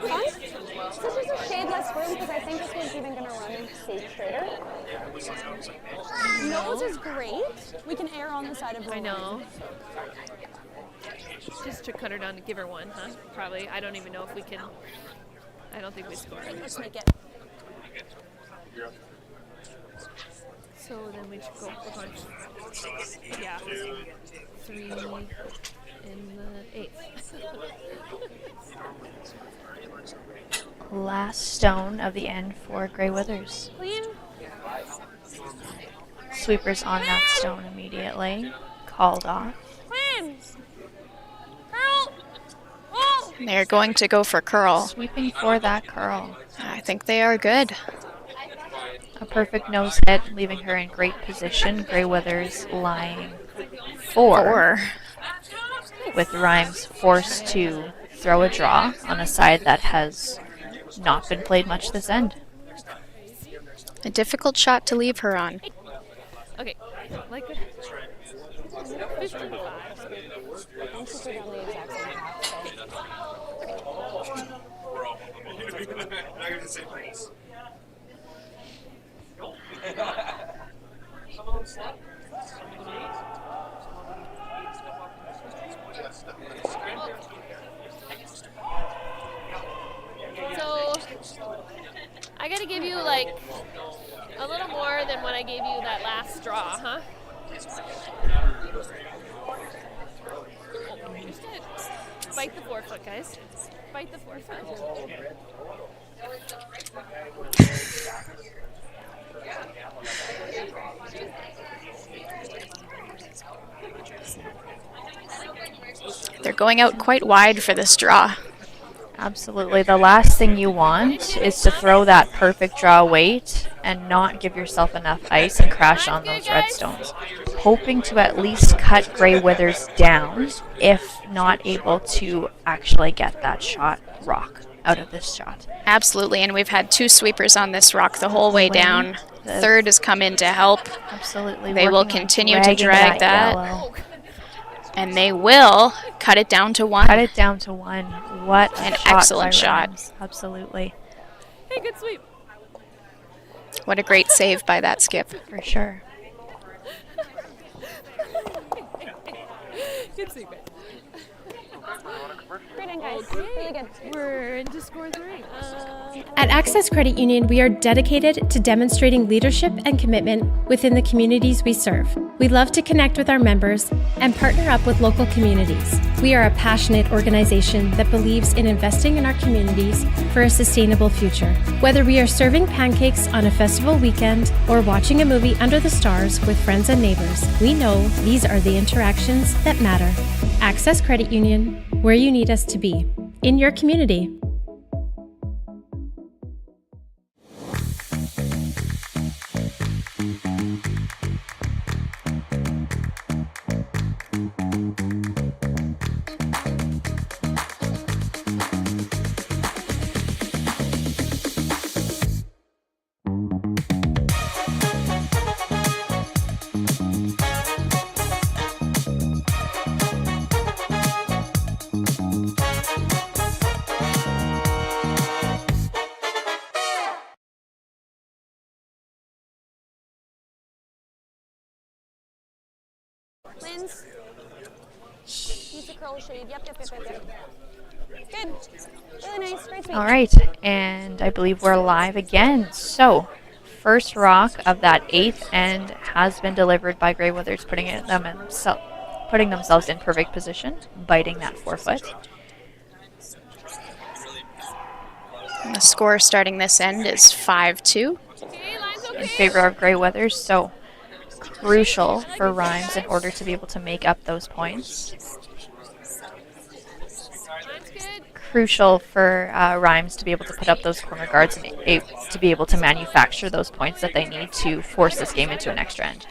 So there's a shade less room because I think this one's even going to run and stay straighter. Nose is great. We can err on the side of I know. Just to cut her down to give her 1, huh? Probably. I don't even know if we can. I don't think we score. Let's make it. So then we should go for punch. Yeah. 3 in the 8th. Last stone of the end for Grey Weathers. Clean. Sweepers on that stone immediately. Called off. Clean. Curl. Oh. They're going to go for curl. Sweeping for that curl. I think they are good. A perfect nose hit, leaving her in great position. Grey Weathers lying 4. With Rhymes forced to throw a draw on a side that has not been played much this end. A difficult shot to leave her on. Okay. Like 55. So I gotta give you like a little more than what I gave you that last straw, huh? Bite the forefoot, guys. Bite the forefoot. They're going out quite wide for this draw. Absolutely. The last thing you want is to throw that perfect draw weight and not give yourself enough ice and crash on those red stones. Hoping to at least cut Grey Withers down, if not able to actually get that shot rock out of this shot. Absolutely, and we've had 2 sweepers on this rock the whole way down. The third has come in to help. Absolutely. They will continue to drag that. Yellow. And they will cut it down to 1. Cut it down to 1. What an shot excellent by shot. Rams. Absolutely. Hey, good sweep. What a great save by that skip. For sure. Good sweep. Great in, guys. Okay. Really good. We're into score 3. At Access Credit Union, we are dedicated to demonstrating leadership and commitment within the communities we serve. We love to connect with our members and partner up with local communities. We are a passionate organization that believes in investing in our communities for a sustainable future. Whether we are serving pancakes on a festival weekend or watching a movie under the stars with friends and neighbors, we know these are the interactions that matter. Access Credit Union, where you need us to be, in your community. Lens. Use the curl shade. Yep. Good. Really nice. Great sweep. All right, and I believe we're live again. So, first rock of that 8th end has been delivered by Grey Withers, putting themselves in perfect position, biting that forefoot. And the score starting this end is 5-2. In favor of Grey Withers, so crucial for Rhymes in order to be able to make up those points. Crucial for Rhymes to be able to put up those corner guards and to be able to manufacture those points that they need to force this game into an extra end.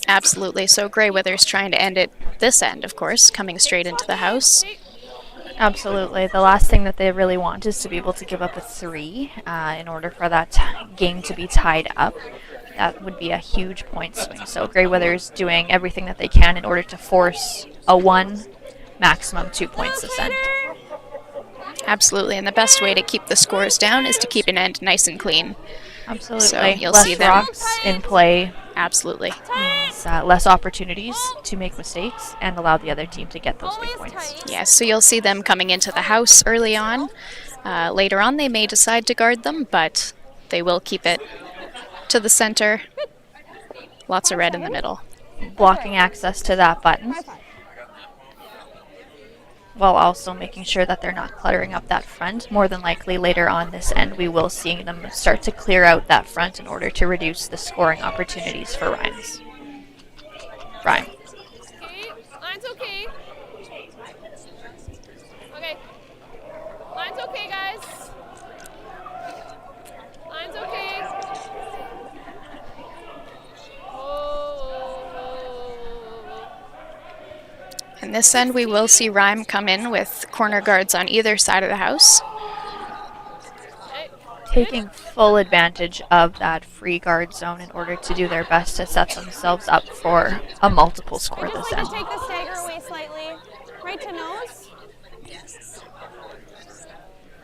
Absolutely. So Grey Withers trying to end it this end, of course, coming straight into the house. Absolutely. The last thing that they really want is to be able to give up a 3 in order for that game to be tied up. That would be a huge point swing. So Grey Withers doing everything that they can in order to force a 1, maximum 2 points this end. Absolutely, and the best way to keep the scores down is to keep an end nice and clean. Absolutely. So you'll less see them. rocks in play. Absolutely. Means less opportunities to make mistakes and allow the other team to get those big points. Yes, so you'll see them coming into the house early on. Later on, they may decide to guard them, but they will keep it to the center. Lots of red in the middle. Blocking access to that button, while also making sure that they're not cluttering up that front. More than likely later on this end, we will see them start to clear out that front in order to reduce the scoring opportunities for Rhymes. Rhyme. Okay, line's okay. Okay. Line's okay, guys. Line's okay. And this end, we will see Rhyme come in with corner guards on either side of the house. Taking full advantage of that free guard zone in order to do their best to set themselves up for a multiple score this end. Take the stagger away slightly. Right to nose.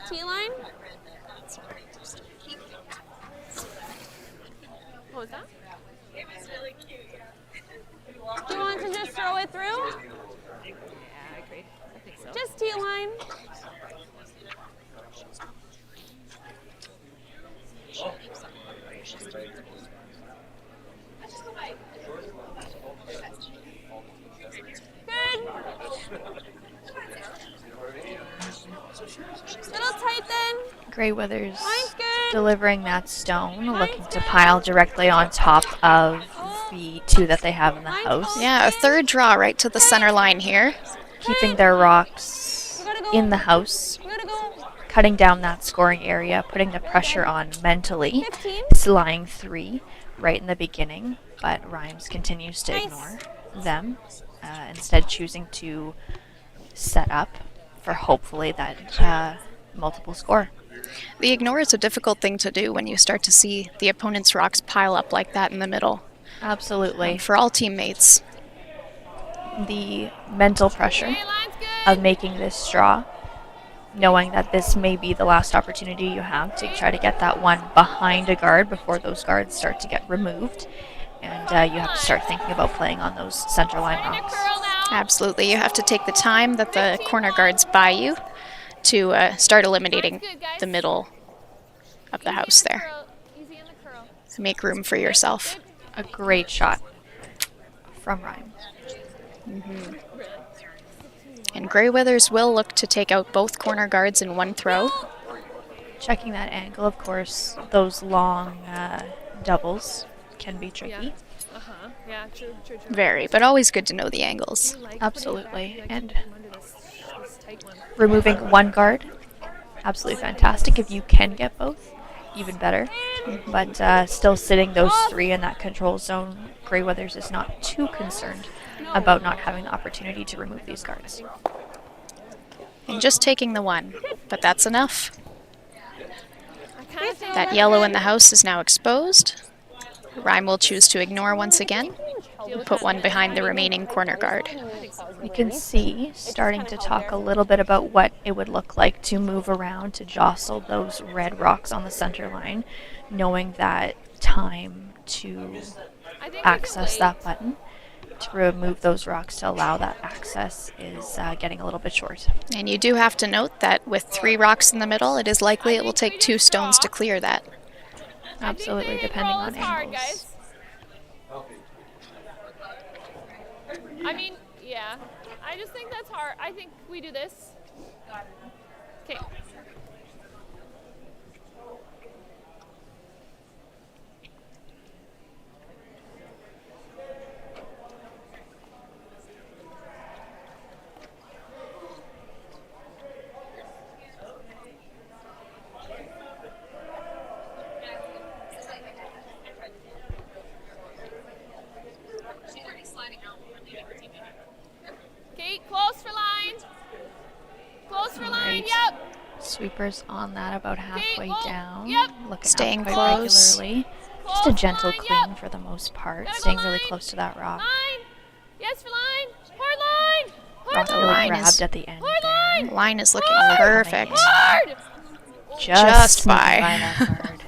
T-line. What was that? Do you want to just throw it through? Yeah, I agree. I think so. Just T-line. Good. Grey Weathers delivering that stone, looking to pile directly on top of the 2 that they have in the house. Yeah, a third draw right to the center line here. Keeping their rocks in the house, cutting down that scoring area, putting the pressure on mentally, lying 3 right in the beginning, but Rhymes continues to ignore them, instead choosing to set up for hopefully that multiple score. The ignore is a difficult thing to do when you start to see the opponent's rocks pile up like that in the middle. Absolutely. For all teammates. The mental pressure of making this draw, knowing that this may be the last opportunity you have to try to get that one behind a guard before those guards start to get removed. And you have to start thinking about playing on those center line rocks. Absolutely. You have to take the time that the corner guards buy you to start eliminating the middle of the house there. To make room for yourself. A great shot from Rhyme. And Grey Weathers will look to take out both corner guards in one throw. Checking that angle, of course, those long doubles can be tricky. Yeah, true. Very, but always good to know the angles. Absolutely. And removing one guard, absolutely fantastic. If you can get both, even better. But still sitting those 3 in that control zone, Grey Weathers is not too concerned about not having the opportunity to remove these guards. And just taking the 1, but that's enough. That yellow in the house is now exposed. Rhyme will choose to ignore once again. Put 1 behind the remaining corner guard. You can see starting to talk a little bit about what it would look like to move around to jostle those red rocks on the center line, knowing that time to access that button, to remove those rocks to allow that access is getting a little bit short. And you do have to note that with 3 rocks in the middle, it is likely it will take 2 stones to clear that. Absolutely, depending on angles. I mean, yeah. I just think that's hard. I think we do this. Okay. Okay, close for line. Close for line, yep. Sweepers on that about halfway down. Yep. Looking Staying up quite close. regularly. Just a gentle clean for the most part. Staying really close to that rock. Line. Yes for line. Hard line. Rock The really line grabbed is- at the end Hard there. line. Line is looking perfect. Hard. Just sneaking by. that guard.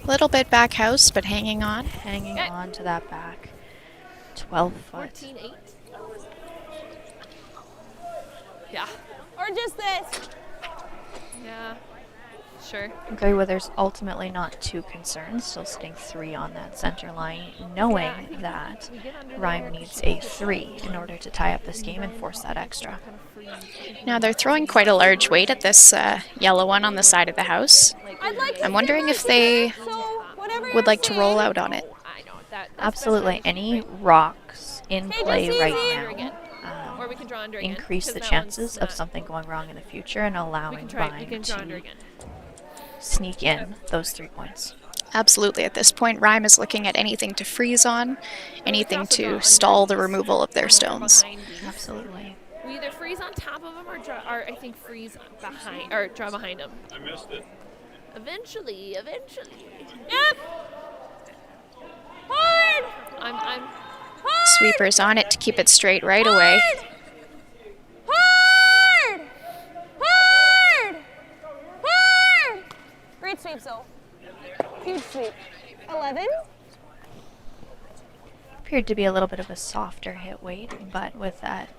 Little bit back house, but hanging on. Hanging on to that back. 12 foot. 14-8. Yeah. Or just this. Yeah. Sure. Grey Weathers ultimately not too concerned, still sitting 3 on that center line, knowing that Rhyme needs a 3 in order to tie up this game and force that extra. Now they're throwing quite a large weight at this yellow one on the side of the house. I'm wondering if they would like to roll out on it. Absolutely. Any rocks in play just right easy. now Or we can draw under again. increase 'cause the that chances one's of not- something going wrong in the future and allowing We Rhyme can draw under to again. sneak in those 3 points. Absolutely. At this point, Rhyme is looking at anything to freeze on, anything to stall the removal of their stones. Absolutely. We either freeze on top of them or draw, or I think freeze behind, or draw behind them. I missed it. Eventually. Yep. Hard. I'm. Hard. Sweepers on it to keep it straight right away. Hard! Hard! Hard! Great sweep, though. Huge sweep. 11. Appeared to be a little bit of a softer hit weight, but with that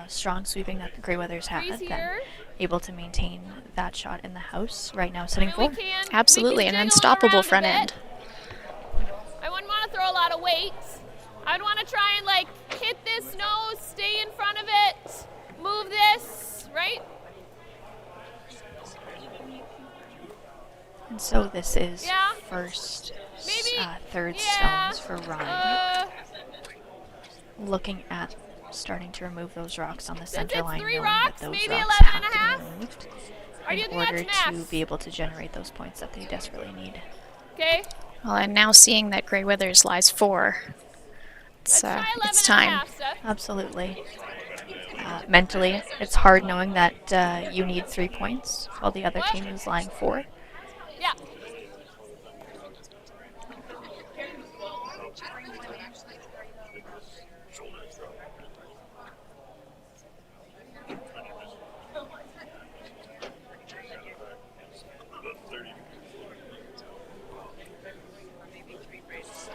strong sweeping that the Grey Weathers had, Freeze then here. able to maintain that shot in the house. Right now sitting 4. Absolutely, an jiggle it unstoppable around a front bit. end. I wouldn't want to throw a lot of weight. I'd want to try and like hit this nose, stay in front of it, move this, right? And so this is first third stones for Ryan. Looking at starting to remove those rocks on the center line, knowing that those rocks have to be removed in order to be able to generate those points that they desperately need. Okay. Well, and now seeing that Grey Withers lies 4, it's time. Absolutely. Mentally, it's hard knowing that you need 3 points while the other team is lying 4. Yeah.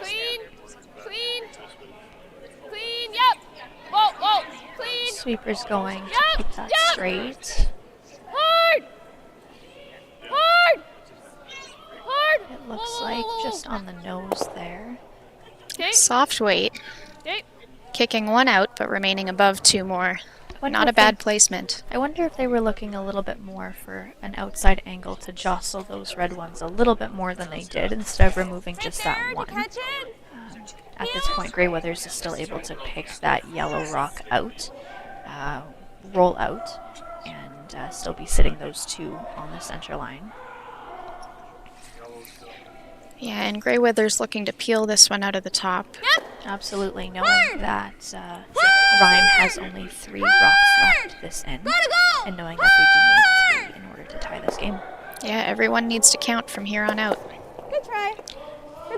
Clean, clean, clean, yep. Whoa, whoa, clean. Sweeper's going to Yep, keep that yep. straight. Hard, hard, hard. It looks Whoa, whoa, like whoa, whoa. just on the nose there. Okay. Soft weight. Okay. Kicking 1 out, but remaining above 2 more. Wonder Not a if bad they- placement. I wonder if they were looking a little bit more for an outside angle to jostle those red ones a little bit more than they did instead of removing just that one. At this point, Grey Withers is still able to pick that yellow rock out, roll out, and still be sitting those 2 on the center line. Yeah, and Grey Withers looking to peel this one out of the top. Absolutely, knowing that Rhyme has only 3 rocks left this end, and knowing that they do need 3 in order to tie this game. Yeah, everyone needs to count from here on out. Good try.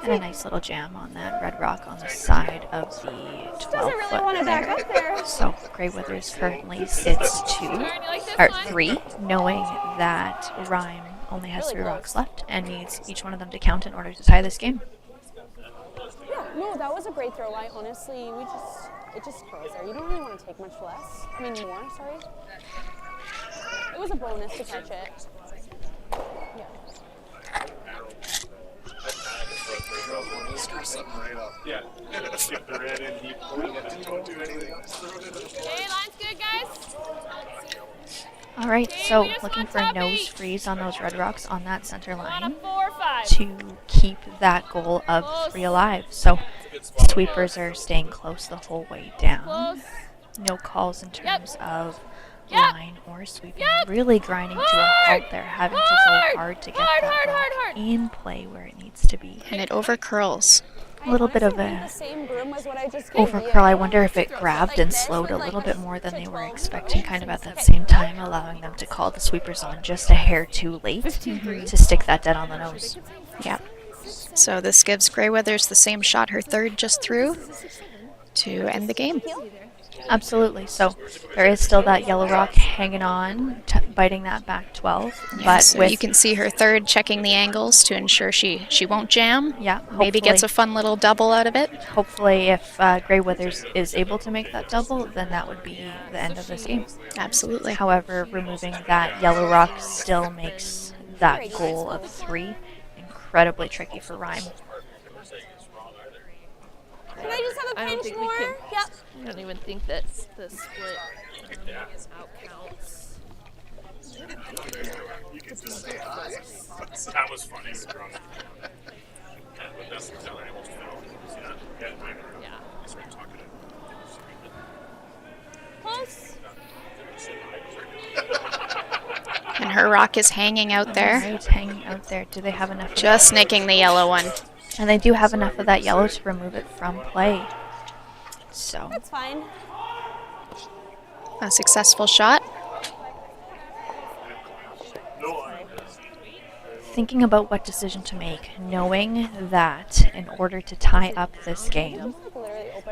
And a nice little jam on that red rock on the side of the 12-foot want it back up there. So Grey Withers currently sits 3, knowing that Rhyme only has 3 rocks left and needs each one of them to count in order to tie this game. Yeah, no, that was a great throw. I honestly, it just froze there. You don't really want to take much less. I mean, more, sorry. It was a bonus to catch it. Yeah. Screw something right up. Yeah. Skip the red and keep going and don't do anything else. Okay, line's good, guys. All right, Okay, so we just looking want for a top nose 8. freeze on those red rocks on that center line 4 or 5. to keep that goal of 3 alive. So sweepers are staying close the whole way down. Close. No calls in terms of Yep. line or sweeping. Really grinding to a halt there, having to go hard to get that rock in play where it needs to be. And it overcurls. A little bit of a The same broom was what I just gave you. overcurl. I wonder if it grabbed and slowed a little bit more than they were expecting, kind of at that same time, allowing them to call the sweepers on just a hair too late to stick that dead on the nose. Yeah. So this gives Grey Withers the same shot her third just threw to end the game. Absolutely. So there is still that yellow rock hanging on, biting that back 12. Yeah, But so with you can see her third checking the angles to ensure she won't jam. Yeah, Maybe gets a hopefully- fun little double out of it. Hopefully, if Grey Withers is able to make that double, then that would be the end of this game. Absolutely. However, removing that yellow rock still makes that goal of 3 incredibly tricky for Rhyme. Can I just have a I don't pinch think more? we can. Yep. I don't even think that the split out counts. You can just say hi. That was funny. That's the time I almost fell. Yeah. Close. And her rock is hanging out there. Right, hanging out there. Do they have enough? Just nicking the yellow one. And they do have enough of that yellow to remove it from play. So That's fine. A successful shot. thinking about what decision to make, knowing that in order to tie up this game,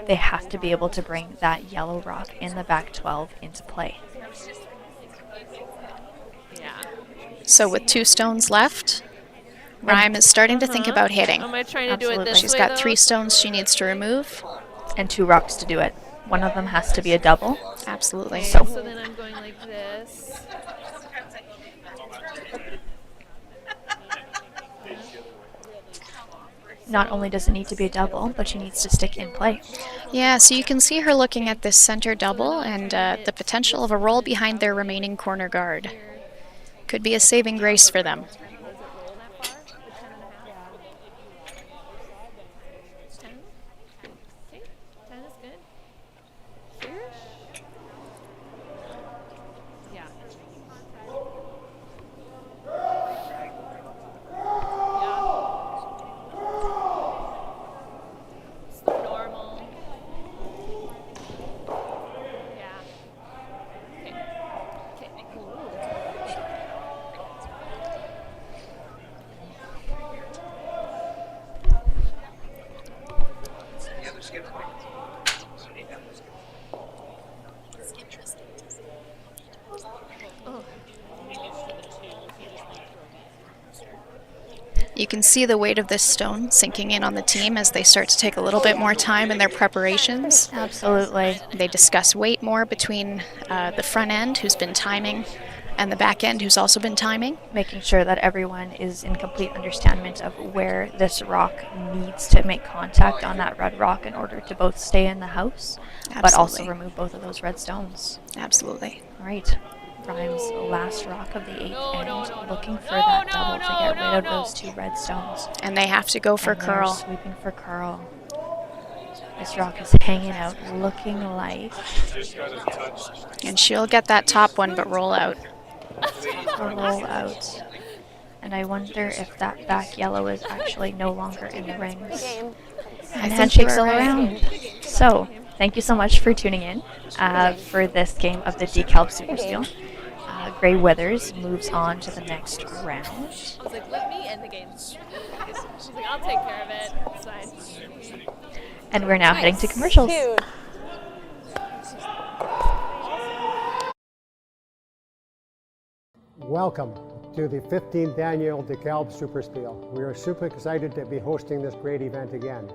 they have to be able to bring that yellow rock in the back 12 into play. So with 2 stones left, Rhyme is starting to think about hitting. Am I trying to do it this She's way, got though? 3 stones she needs to remove. And 2 rocks to do it. One of them has to be a double. Absolutely. Okay, so then I'm going like this. Not only does it need to be a double, but she needs to stick in play. Yeah, so you can see her looking at this center double and the potential of a roll behind their remaining corner guard. Could be a saving grace for them. You can see the weight of this stone sinking in on the team as they start to take a little bit more time in their preparations. Absolutely. They discuss weight more between the front end, who's been timing, and the back end, who's also been timing. Making sure that everyone is in complete understanding of where this rock needs to make contact on that red rock in order to both stay in the house, but also remove both of those red stones. Absolutely. All right. Rhymes, last rock of the 8th end, looking for that double to get rid of those 2 red stones. And they have to go for And they're curl. Sweeping for curl. This rock is hanging out, looking like. And she'll get that top one, but roll out. Roll out. And I wonder if that back yellow is actually no longer in the rings. And handshakes all around. So, thank you so much for tuning in for this game of the Dekalb SuperSpiel. Gray Weathers moves on to the next round. I was like, let me end the game. She's like, I'll take care of it. It's fine. And we're now heading to commercials. Cute. Welcome to the 15th annual Dekalb SuperSpiel. We are super excited to be hosting this great event again.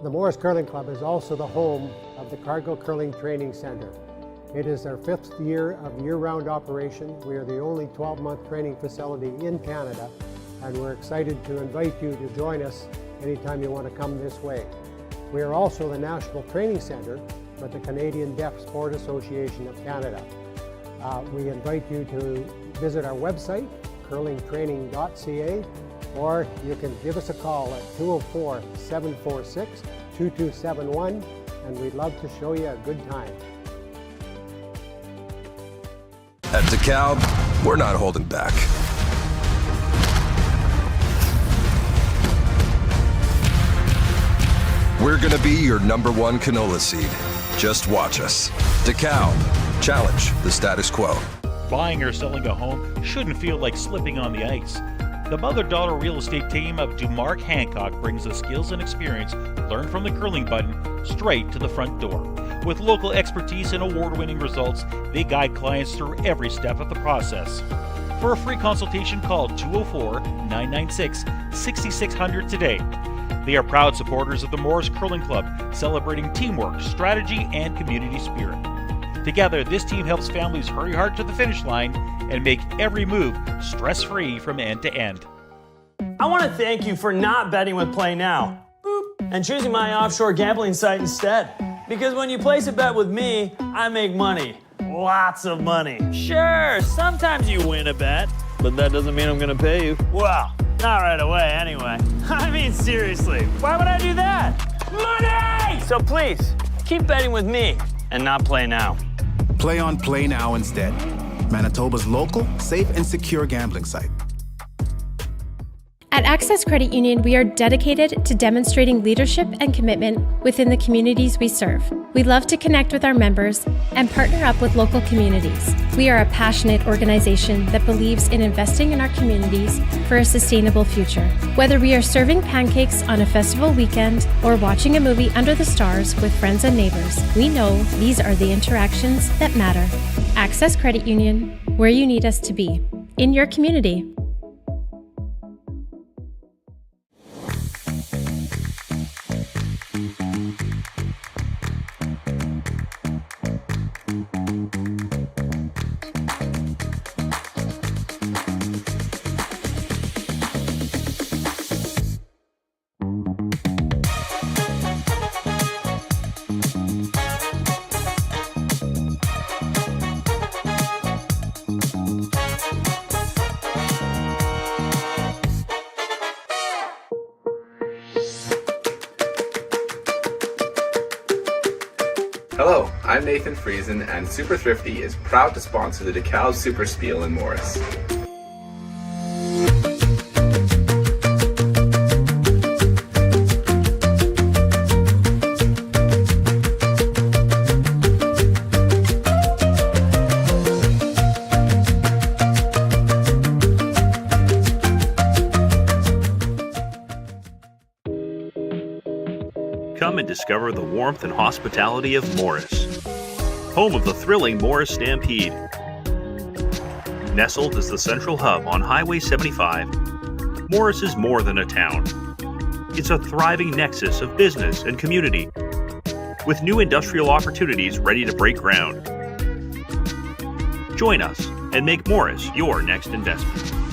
The Morris Curling Club is also the home of the Cargill Curling Training Center. It is our 5th year of year-round operation. We are the only 12-month training facility in Canada, and we're excited to invite you to join us anytime you want to come this way. We are also the National Training Center with the Canadian Deaf Sport Association of Canada. We invite you to visit our website, curlingtraining.ca, or you can give us a call at 204-746-2271, and we'd love to show you a good time. At Dekalb, we're not holding back. We're gonna be your #1 canola seed. Just watch us. Dekalb, challenge the status quo. Buying or selling a home shouldn't feel like slipping on the ice. The mother-daughter real estate team of Mark Hancock brings the skills and experience learned from the curling button straight to the front door. With local expertise and award-winning results, they guide clients through every step of the process. For a free consultation, call 204-996-6600 today. They are proud supporters of the Morris Curling Club, celebrating teamwork, strategy, and community spirit. Together, this team helps families hurry hard to the finish line and make every move stress-free from end to end. I want to thank you for not betting with Play Now and choosing my offshore gambling site instead. Because when you place a bet with me, I make money. Lots of money. Sure, sometimes you win a bet, but that doesn't mean I'm going to pay you. Well, not right away anyway. I mean, seriously, why would I do that? Money! So please, keep betting with me and not Play Now. Play on Play Now instead. Manitoba's local, safe, and secure gambling site. At Access Credit Union, we are dedicated to demonstrating leadership and commitment within the communities we serve. We love to connect with our members and partner up with local communities. We are a passionate organization that believes in investing in our communities for a sustainable future. Whether we are serving pancakes on a festival weekend or watching a movie under the stars with friends and neighbors, we know these are the interactions that matter. Access Credit Union, where you need us to be, in your community. Hello, I'm Nathan Friesen, and Super Thrifty is proud to sponsor the Dekalb SuperSpiel in Morris. Come and discover the warmth and hospitality of Morris, home of the thrilling Morris Stampede. Nestled as the central hub on Highway 75, Morris is more than a town. It's a thriving nexus of business and community, with new industrial opportunities ready to break ground. Join us and make Morris your next investment.